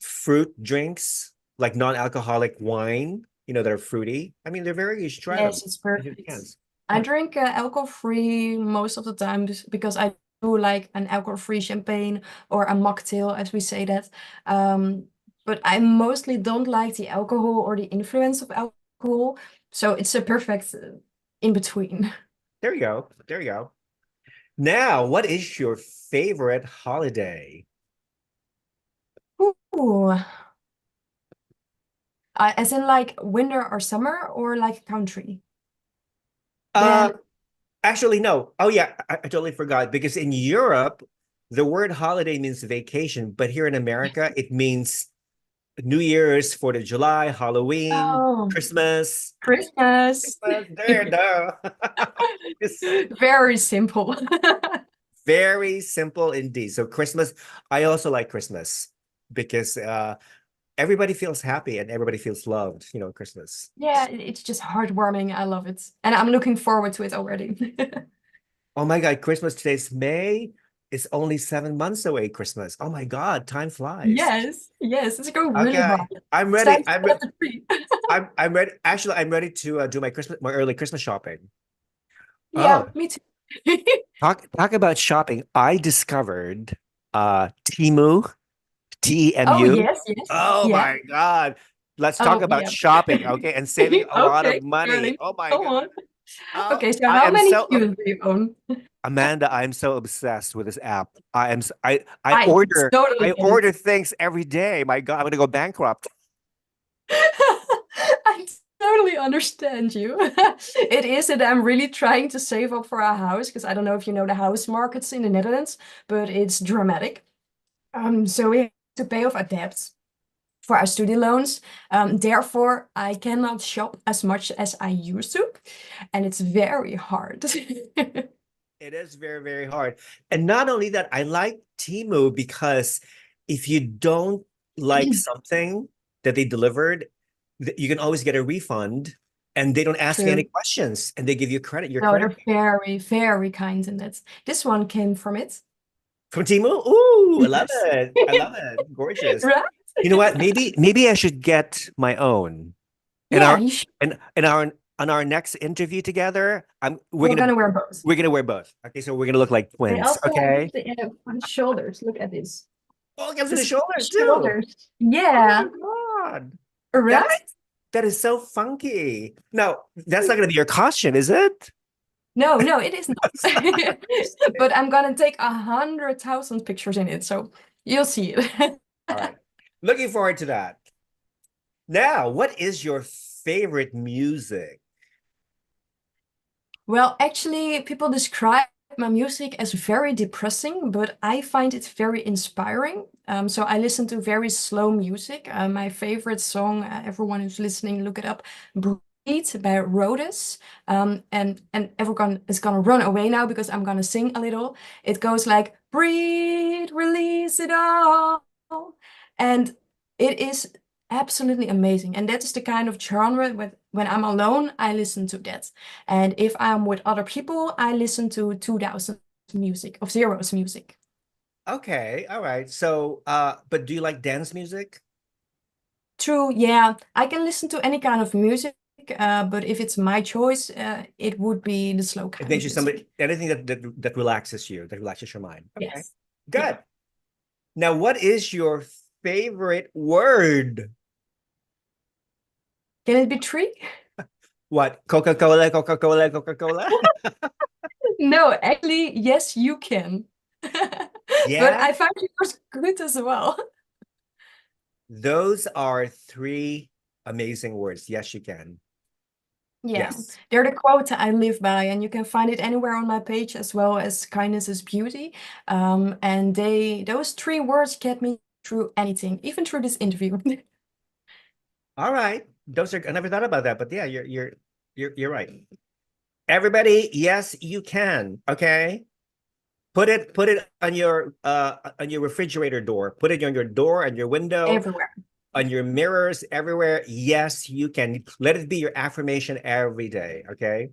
fruit drinks, like non-alcoholic wine, that are fruity. I mean, they're very, you should try them. Yes, it's If you perfect. can. I drink alcohol-free most of the time because I do like an alcohol-free champagne or a mocktail, as we say that. But I mostly don't like the alcohol or the influence of alcohol. So it's a perfect in between. There you go. There you go. Now, what is your favorite holiday? Ooh. As in like winter or summer or like country? Uh, Then, Actually, no. Oh, yeah, I totally forgot because in Europe, the word holiday means vacation, but here in America, it means New Year's, 4th of July, Halloween, oh, Christmas. Christmas. Christmas, there, no. It's Very simple. very simple indeed. So Christmas, I also like Christmas because everybody feels happy and everybody feels loved, Christmas. Yeah, it's just heartwarming. I love it. And I'm looking forward to it already. Oh my God, Christmas, today's May. It's only 7 months away, Christmas. Oh my God, time flies. Yes, yes, it's going really Okay, hard. I'm It's time ready. to set up the tree. I'm ready. Actually, I'm ready to do my early Christmas shopping. Yeah, Oh, me too. talk about shopping. I discovered Temu, Oh, Temu. yes, yes. Oh Yeah. my God. Let's talk Oh, about yeah. shopping, okay? And saving a lot of Okay, money. darling. Oh my Come God. on. Oh, Okay, so I how am many so shoes do you own? Amanda, I'm so obsessed with this app. I I order totally I get it. order things every day. My God, I'm gonna go bankrupt. I totally understand you. It is that I'm really trying to save up for a house because I don't know if you know the house markets in the Netherlands, but it's dramatic. So we have to pay off our debts for our student loans. Therefore, I cannot shop as much as I used to, and it's very hard. It is very, very hard. And not only that, I like Temu because if you don't like something that they delivered, you can always get a refund and they don't ask you any True. questions and they give you credit, your No, credit they're very, very kind in that. This one came from it. from Temu. Ooh, I love Yes. it. I love it. Gorgeous. Right? You know what? Maybe I should get my own. And Yeah, our you should. and our on our next interview together, We're gonna wear both. we're gonna wear both. Okay, so we're gonna look like They twins. also have Okay. it on the shoulders. Look at this. Oh, it comes to the This is the shoulders too. shoulders. Oh my Yeah. God. That is Right? that is so funky. No, that's not gonna be your costume, is it? No, no, it is not. It's not. But I'm gonna take 100,000 pictures in it, so you'll see it. All right. Looking forward to that. Now, what is your favorite music? Well, actually, people describe my music as very depressing, but I find it very inspiring. So I listen to very slow music. My favorite song, everyone who's listening, look it up, Breathe by Rhodes. And everyone is gonna run away now because I'm gonna sing a little. It goes like, breathe, release it all. And it is absolutely amazing. And that is the kind of genre when I'm alone, I listen to that. And if I'm with other people, I listen to 2000 music, of Zero's music. Okay, all right. So, but do you like dance music? True, yeah, I can listen to any kind of music, but if it's my choice, it would be the slow It kind makes of you music. somebody anything that relaxes you, that relaxes your mind. Okay, Yes. Yeah. good. Now, what is your favorite word? Can it be three? What? Coca-Cola, Coca-Cola, Coca-Cola? No, actually, yes, you can. But Yeah, I find yours good as well. those are three amazing words. Yes, you can. Yeah, Yes. they're the quote I live by, and you can find it anywhere on my page as well as Kindness is Beauty. And those 3 words get me through anything, even through this interview. All right. Those are, I never thought about that, but yeah, you're right. Everybody, yes, you can. Okay. Put it on your refrigerator door. Put it on your door, on your window, Everywhere. on your mirrors, everywhere. Yes, you can. Let it be your affirmation every day. Okay.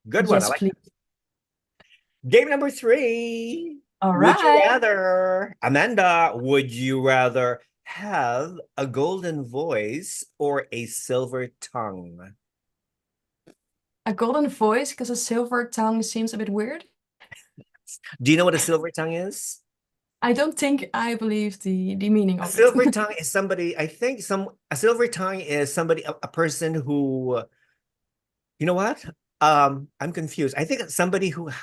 Good one. I Yes, like please. that. Game number 3. All Would you right. rather, Amanda, would you rather have a golden voice or a silver tongue? A golden voice because a silver tongue seems a bit weird. Do you know what a silver tongue is? I don't think I believe the meaning A of it. silver tongue is somebody, I think a silver tongue is somebody, a person who, you know what? I'm confused. I think it's somebody who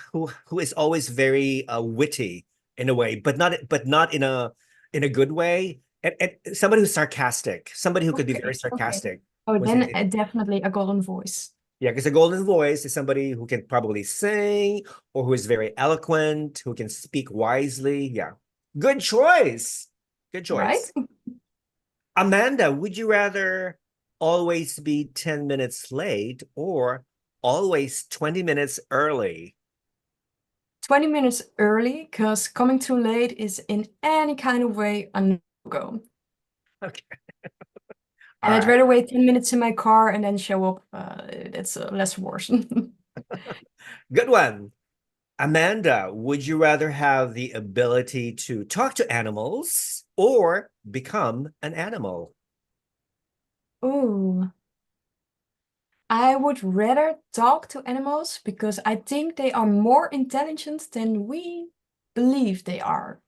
is always very witty in a way, but not in a good way. And somebody who's sarcastic, somebody who could be very Okay, okay. sarcastic Oh, when then saying, definitely a golden voice. yeah, because a golden voice is somebody who can probably sing or who is very eloquent, who can speak wisely. Yeah. Good choice. Good Right? choice. Amanda, would you rather always be 10 minutes late or always 20 minutes early? 20 minutes early because coming too late is in any kind of way a no-go. Okay. All And I'd right. rather wait 10 minutes in my car and then show up. That's less worse. Good one. Amanda, would you rather have the ability to talk to animals or become an animal? Ooh, I would rather talk to animals because I think they are more intelligent than we believe they are.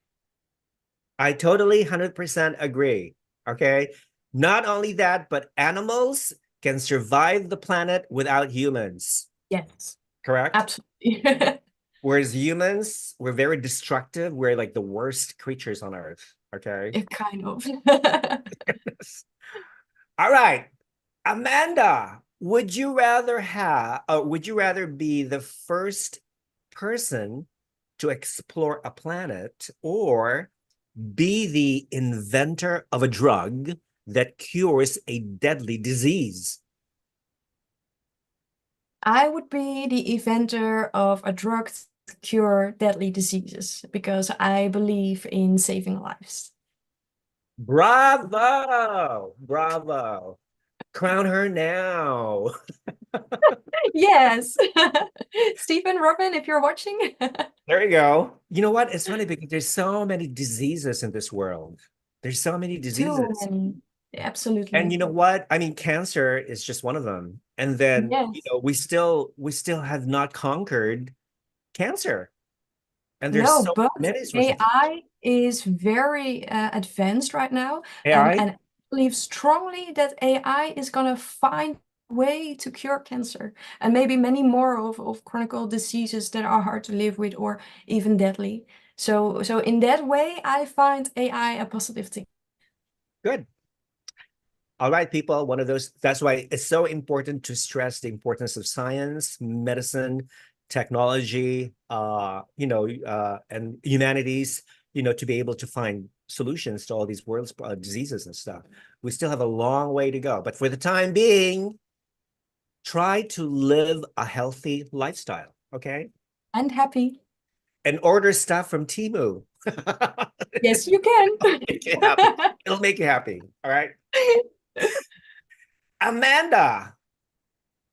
I totally 100% agree. Okay. Not only that, but animals can survive the planet without humans, Yes, correct? absolutely. Whereas humans, we're very destructive. We're like the worst creatures on earth. Okay. Kind of. All right. Amanda, would you rather be the first person to explore a planet or be the inventor of a drug that cures a deadly disease? I would be the inventor of a drug to cure deadly diseases because I believe in saving lives. Bravo! Bravo. Crown her now. Yes. Stephen, Robin, if you're watching. There you go. You know what? It's funny because there's so many diseases in this world. There's so many Too diseases. many. And Absolutely. you know what? I mean, cancer is just one of them. And then, Yes. we still have not conquered cancer. And there's No, so but many sources of cancer. AI is very advanced right now. AI? And I believe strongly that AI is going to find a way to cure cancer and maybe many more of chronic diseases that are hard to live with or even deadly. So in that way, I find AI a positive thing. Good. All right, people. One of those. That's why it's so important to stress the importance of science, medicine, technology, and humanities, to be able to find solutions to all these world's diseases and stuff. We still have a long way to go. But for the time being, try to live a healthy lifestyle, okay? And happy. And order stuff from Temu. Yes, you can. Make you happy. It'll make you happy. All right. Amanda,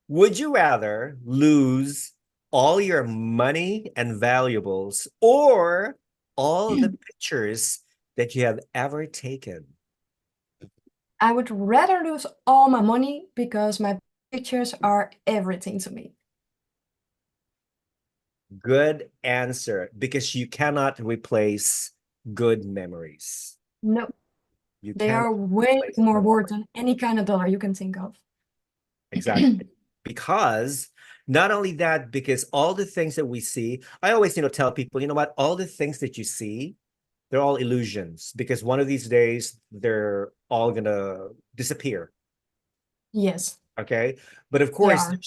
would you rather lose all your money and valuables or all the pictures that you have ever taken? I would rather lose all my money because my pictures are everything to me. Good answer, because you cannot replace good memories. No, You they cannot are way replace more good worth memories. than any kind of dollar you can think of. Exactly. Because not only that, because all the things that we see, I always, tell people, you know what, all the things that you see, they're all illusions because one of these days they're all gonna disappear. Yes, Okay. But of they course, are.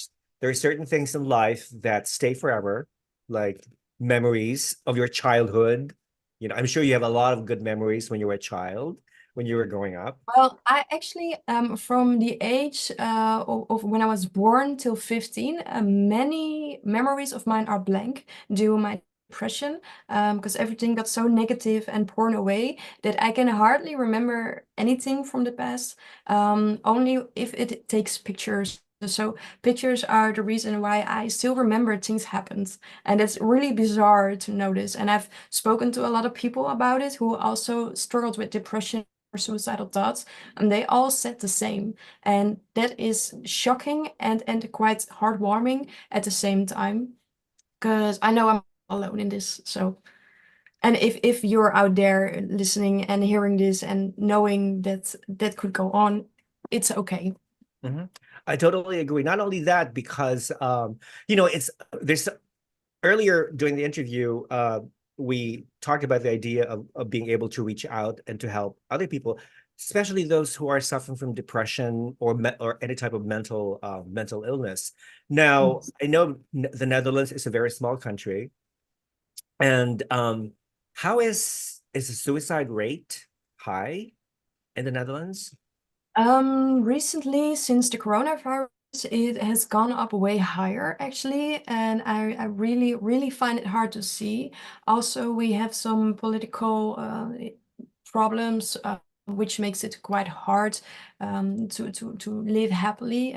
there are certain things in life that stay forever, like memories of your childhood. I'm sure you have a lot of good memories when you were a child. when you were growing up? Well, I actually, from the age of when I was born till 15, many memories of mine are blank due to my depression, because everything got so negative and porn away that I can hardly remember anything from the past, only if it takes pictures. So pictures are the reason why I still remember things happened. And it's really bizarre to notice. And I've spoken to a lot of people about it who also struggled with depression or suicidal thoughts, and they all said the same. And that is shocking and quite heartwarming at the same time, because I know I'm alone in this. So, and if you're out there listening and hearing this and knowing that that could go on, it's okay. Mhm. I totally agree. Not only that, because it's there's earlier during the interview, we talked about the idea of being able to reach out and to help other people, especially those who are suffering from depression or any type of mental illness. Now, Yes. I know the Netherlands is a very small country, and how is the suicide rate high in the Netherlands? Recently, since the coronavirus, it has gone up way higher actually, and I really, really find it hard to see. Also, we have some political problems, which makes it quite hard to live happily.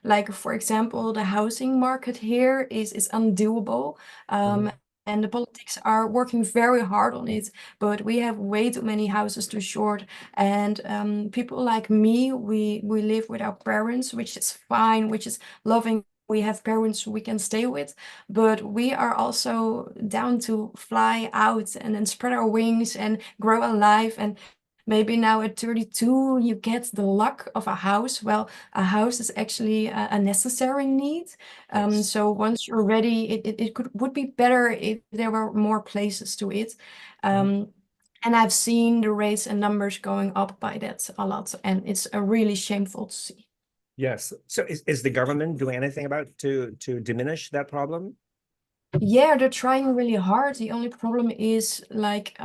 Like for example, the housing market here is undoable. Mhm. And the politics are working very hard on it, but we have way too many houses to short. And people like me, we live with our parents, which is fine, which is loving. We have parents we can stay with, but we are also down to fly out and then spread our wings and grow a life. And maybe now at 32, you get the luck of a house. Well, a house is actually a necessary need. Yes. So once you're ready, it would be better if there were more places to it. Mhm. And I've seen the rates and numbers going up by that a lot, and it's really shameful to see. Yes. So is the government doing anything about to diminish that problem? Yeah, they're trying really hard. The only problem is like,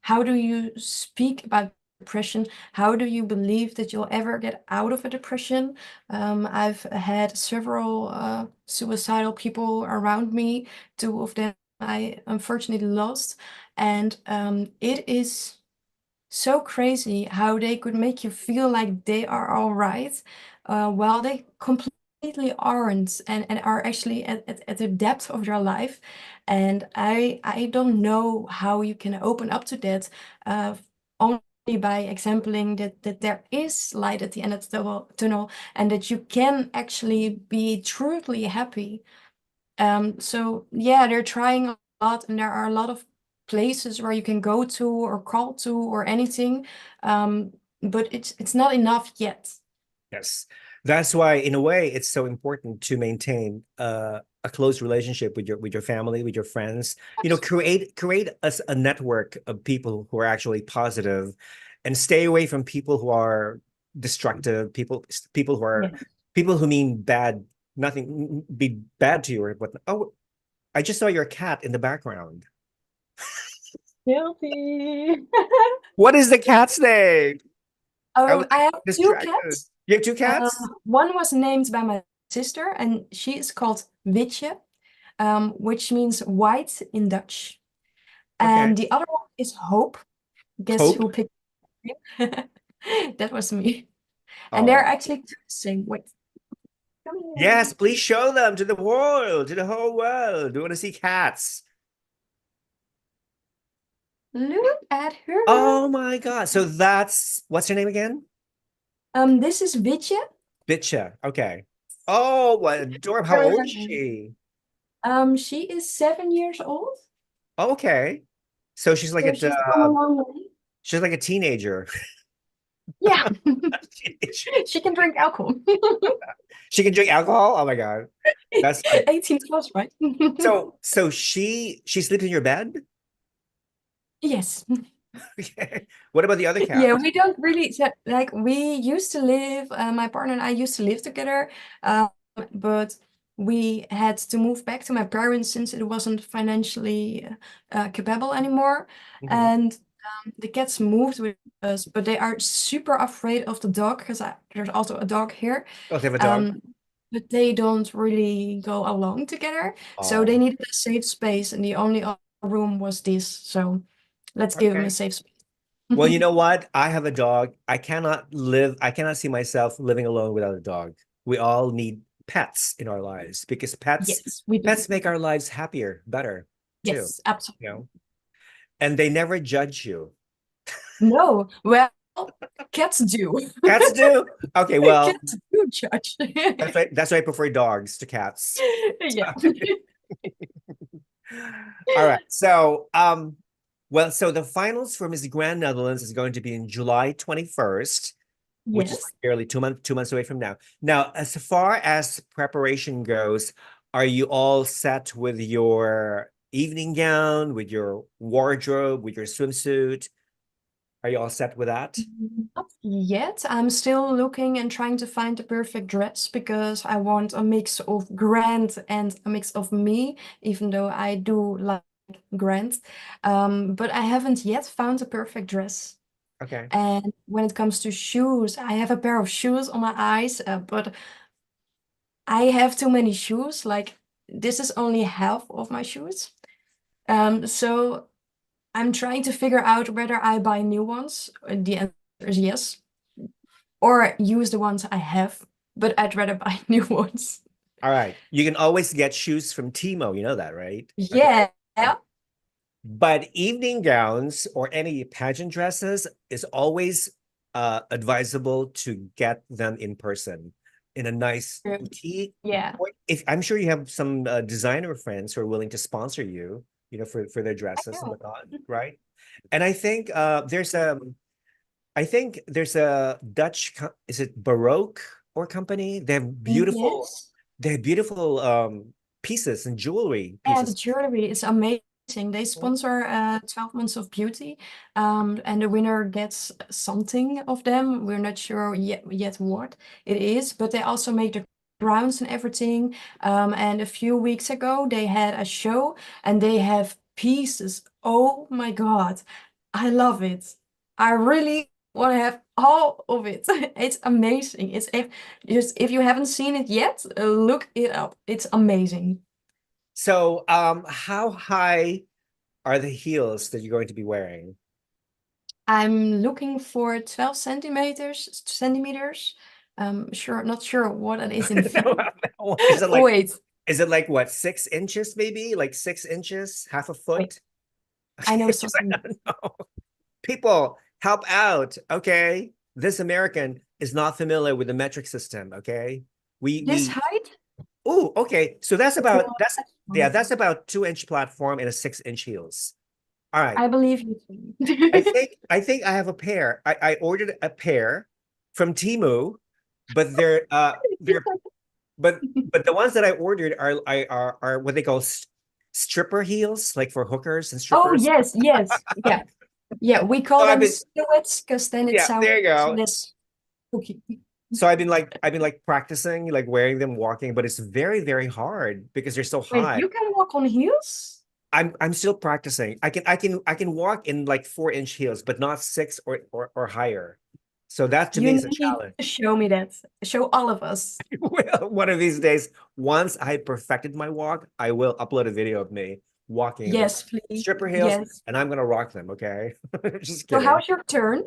how do you speak about depression? How do you believe that you'll ever get out of a depression? I've had several suicidal people around me. Two of them I unfortunately lost, and it is so crazy how they could make you feel like they are all right, while they completely aren't, and are actually at the depth of their life. And I don't know how you can open up to that, only by exempling that there is light at the end of the tunnel, and that you can actually be truly happy. So yeah, they're trying a lot, and there are a lot of places where you can go to or call to or anything. But it's not enough yet. Yes. That's why, in a way, it's so important to maintain a close relationship with your family, with your friends. Create a network of people who are actually positive, and stay away from people who are destructive, people who are Yeah. people who mean bad, nothing be bad to you or whatnot. Oh, I just saw your cat in the background. Guilty. What is the cat's name? I was I have two distracted. cats. You have two cats? One was named by my sister, and she is called Witje, which means white in Dutch. Okay. And the other one is Hope. Guess Hope. who picked it? That was me. And they're Oh, actually two the same. Wait. Come yes, here. please show them to the world, to the whole world. We want to see cats. Look at her. Oh my God. So that's what's her name again? This is Witje. Bitcha. Okay. Oh, what adorable. How There is old her is name. she? She is 7 years old. Okay. So she's like So she's come a long way. she's like a teenager. Yeah. Teenager. She can drink alcohol. She can drink alcohol? Oh my God. That's funny. 18 plus, right? So she sleeps in your bed? Yes. Okay. What about the other Yeah, cats? we don't really like we used to live, my partner and I used to live together, but we had to move back to my parents since it wasn't financially capable anymore. Mhm. And The cats moved with us, but they are super afraid of the dog because there's also a dog here. Oh, they have a dog. Um, but they don't really go along together. So they Oh, needed a safe space, and the only other room was this. So let's give them a okay. safe space. Well, you know what? I have a dog. I cannot see myself living alone without a dog. We all need pets in our lives because Yes, we do. pets make our lives happier, better too, Yes, absolutely. you know, and they never judge you. No, well, cats do. Cats do. Okay, well, Cats do judge. that's why I prefer dogs to cats. Yeah. All right. So, well, so the finals for Miss Grand Netherlands is going to be in July 21st, which is Yes. like barely 2 months away from now. Now, as far as preparation goes, are you all set with your evening gown, with your wardrobe, with your swimsuit? Are you all set with that? Not yet. I'm still looking and trying to find the perfect dress because I want a mix of grand and a mix of me, even though I do like grand. But I haven't yet found the perfect dress. Okay. And when it comes to shoes, I have a pair of shoes on my eyes, but I have too many shoes. Like this is only half of my shoes. So I'm trying to figure out whether I buy new ones. The answer is yes. Or use the ones I have, but I'd rather buy new ones. All right. You can always get shoes from Timo, you know that, right? Okay. Yeah. But evening gowns or any pageant dresses is always advisable to get them in person in a nice boutique. Yeah. Or if I'm sure you have some designer friends who are willing to sponsor you, for their I dresses and know. whatnot, right? And I think there's a Dutch, is it Baroque or company? Yes. They have beautiful pieces and jewelry Yeah, the pieces. jewelry is amazing. They sponsor 12 months of beauty, and the winner gets something of them. We're not sure yet what it is, but they also make the crowns and everything. And a few weeks ago, they had a show, and they have pieces. Oh my God, I love it. I really want to have all of it. It's amazing. If you haven't seen it yet, look it up. It's amazing. So, how high are the heels that you're going to be wearing? I'm looking for 12 centimeters. Not sure what it is in feet. Is it like, Wait, is it like what, 6 inches maybe? Like 6 inches, half a wait, foot? I know Because I something. don't know. People, help out, okay? This American is not familiar with the metric system, okay? This We height? Oh, okay. So that's No, about that's yeah, that's that's about 2 inch platform and a 6 inch heels. All right. I believe you. I think I have a pair. I ordered a pair from Temu, but but the ones that I ordered are what they call stripper heels, like for hookers and Oh, strippers. yes, yes. Yeah. Yeah, we So call I've them been silhouettes because then it yeah, sounds there you go. less hooky. So I've been like practicing, like wearing them, walking, but it's very, very hard because they're so Wait, high. you can walk on heels? I'm still practicing. I can walk in like 4 inch heels, but not six or higher. So that to You me is a need challenge. to show me that. Show all of us. Well, one of these days, once I perfected my walk, I will upload a video of me walking in the Yes, please. stripper heels, Yes. and I'm gonna rock them. Okay, just So kidding. how's your turn?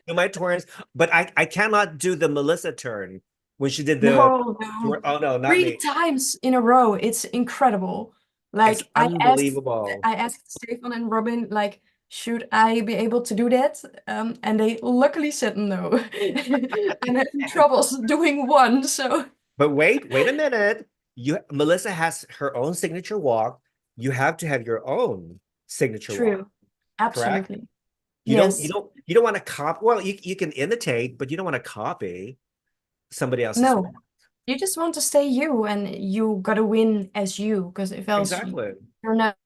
Do my turns, but I cannot do the Melissa turn when she did the No, no. Oh no, not Three me. times in a row. It's incredible. It's Like unbelievable. I asked Stefan and Robin, like, should I be able to do that? And they luckily said no. I'm having troubles doing one, so But wait a minute. Melissa has her own signature walk. You have to have your own signature walk, true. correct? Absolutely. You don't you Yes. don't you don't want to copy. Well, you can imitate, but you don't want to copy somebody else's walk. No. You just want to stay you and you gotta win as you, because if else Exactly. you're not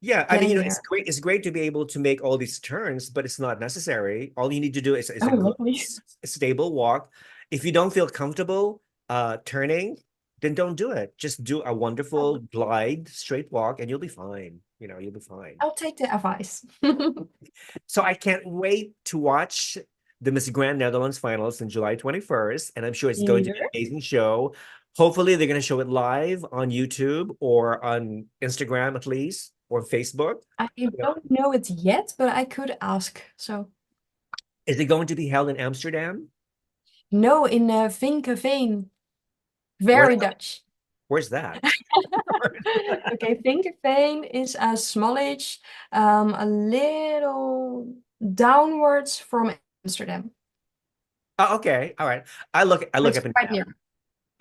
Yeah, I mean, getting it's there. great. It's great to be able to make all these turns, but it's not necessary. All you need to do is Oh, a good, luckily. stable walk. If you don't feel comfortable turning, then don't do it. Just do a wonderful glide, straight walk, and you'll be fine. You know, you'll be fine. I'll take the advice. So I can't wait to watch the Miss Grand Netherlands finals on July 21st, and I'm sure it's going to be an Either. amazing show. Hopefully, they're going to show it live on YouTube or on Instagram at least, or Facebook. I You know, don't know it yet, but I could ask. So is it going to be held in Amsterdam? no, in Vinkeveen. Where, Very Dutch. where's that? Okay, Vinkeveen is a smallage, a little downwards from Amsterdam. Oh, okay, all right. I look It's up in the quite map. near.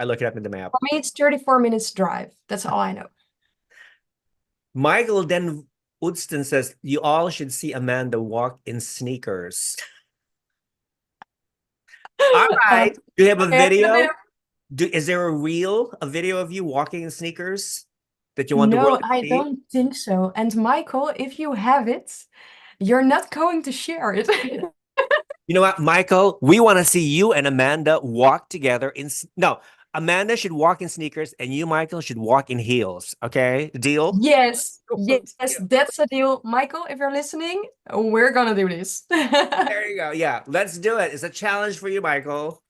I look it up in the map. For me, it's 34 minutes drive. That's all I know. Michael Den Noutzen says you all should see Amanda walk in sneakers. All right. Do you have a Okay, video? Is there a video of you walking in sneakers that you want the no, world to I see? don't think so. And Michael, if you have it, you're not going to share it. You know what, Michael? We want to see you and Amanda walk together in no. Amanda should walk in sneakers and you, Michael, should walk in heels. Okay? Deal? Yes, yes, that's a deal. Michael, if you're listening, we're gonna do this. There you go. Yeah, let's do it. It's a challenge for you, Michael.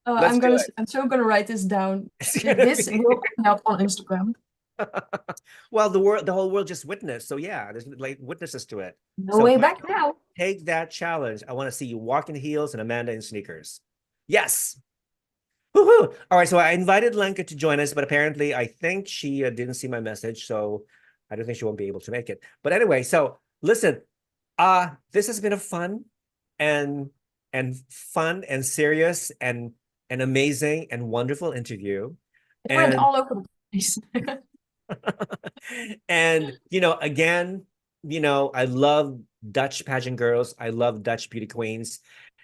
Let's do it. I'm so gonna write this down. It's gonna This be will come out on Instagram. well, the whole world just witnessed. So yeah, there's like witnesses to it. No So way back Michael, now. take that challenge. I want to see you walk in heels and Amanda in sneakers. Yes. Woohoo! All right, so I invited Lenka to join us, but apparently I think she didn't see my message, so I don't think she won't be able to make it. But anyway, so listen, this has been a and fun and serious and amazing and wonderful interview. It went And all over the place. and again, I love Dutch pageant girls. I love Dutch beauty queens.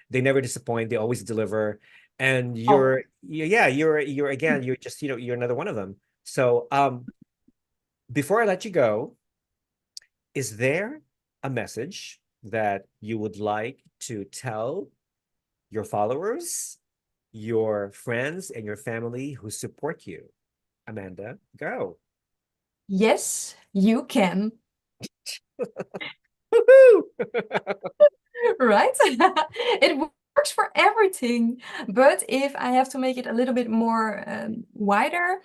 They never disappoint. They always deliver. And Oh, you're again, you're just, you're another one of them. So before I let you go, is there a message that you would like to tell your followers, your friends, and your family who support you? Amanda, go. yes, you can. Woohoo! Right? It works for everything. But if I have to make it a little bit more wider,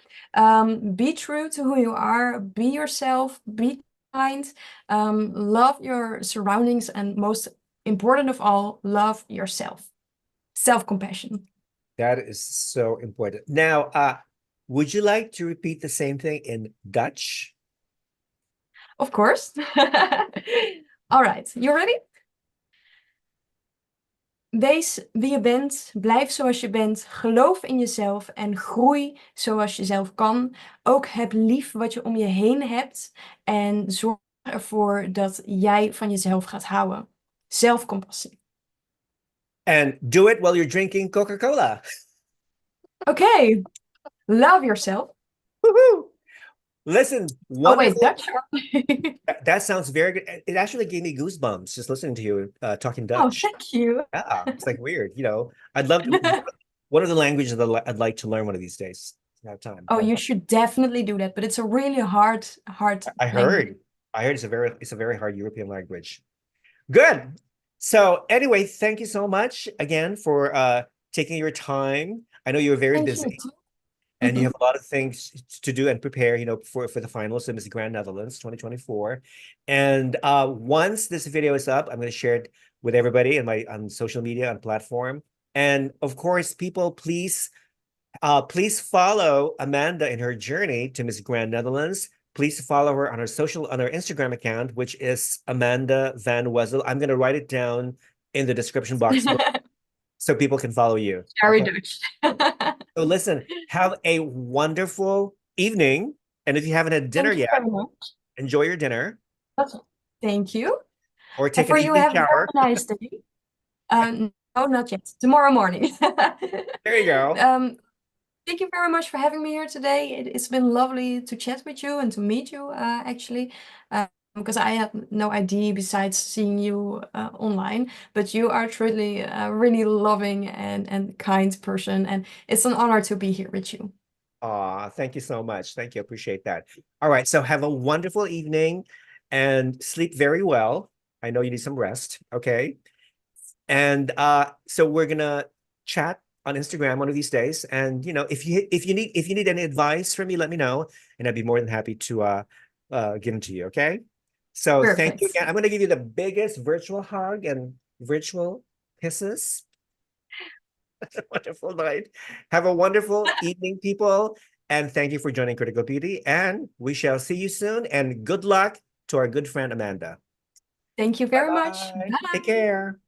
be true to who you are, be yourself, be kind, love your surroundings, and most important of all, love yourself. Self-compassion. That is so important. Now, would you like to repeat the same thing in Dutch? Of course. All right, you ready? Wees wie je bent, blijf zoals je bent, geloof in jezelf en groei zoals je zelf kan. Ook heb lief wat je om je heen hebt en zorg ervoor dat jij van jezelf gaat houden. Zelfcompassie. And do it while you're drinking Coca-Cola. Okay, love yourself. Woohoo! Listen, Oh wait, wonderful. Dutch? That sounds very good. It actually gave me goosebumps just listening to you talking Oh, Dutch. thank you. Yeah, it's like weird, I'd love to. One of the languages that I'd like to learn one of these days. I have time. Oh, you should definitely do that, but it's a really hard I language. heard. I heard it's a very hard European language. Good. So anyway, thank you so much again for taking your time. I know you're very Thank busy you. and you have a lot of things to do and prepare, for the finals of Miss Grand Netherlands 2024. And once this video is up, I'm going to share it with everybody on social media on platform. And of course, people, please follow Amanda in her journey to Miss Grand Netherlands. Please follow her on her Instagram account, which is Amanda Van Wezel. I'm going to write it down in the description box so people can follow you. Very Okay? Dutch. So listen, have a wonderful evening. And if you haven't had dinner Thank you yet, very much. enjoy your dinner Thank you. or And take for an you, evening have a shower. very nice day. No, not yet. Tomorrow morning. There you go. Thank you very much for having me here today. It's been lovely to chat with you and to meet you, actually, because I had no idea besides seeing you online. But you are truly a really loving and kind person, and it's an honor to be here with you. Aw, thank you so much. Thank you. Appreciate that. All right. So have a wonderful evening. and sleep very well. I know you need some rest, okay? And so we're gonna chat on Instagram one of these days. And if you need any advice from me, let me know, and I'd be more than happy to give them to you, okay? So thank you Perfect. again. I'm gonna give you the biggest virtual hug and virtual kisses. Wonderful night. Have a wonderful evening, people. And thank you for joining Critical Beauty. And we shall see you soon. And good luck to our good friend Amanda. Thank you very much. Bye-bye. Take Bye. care.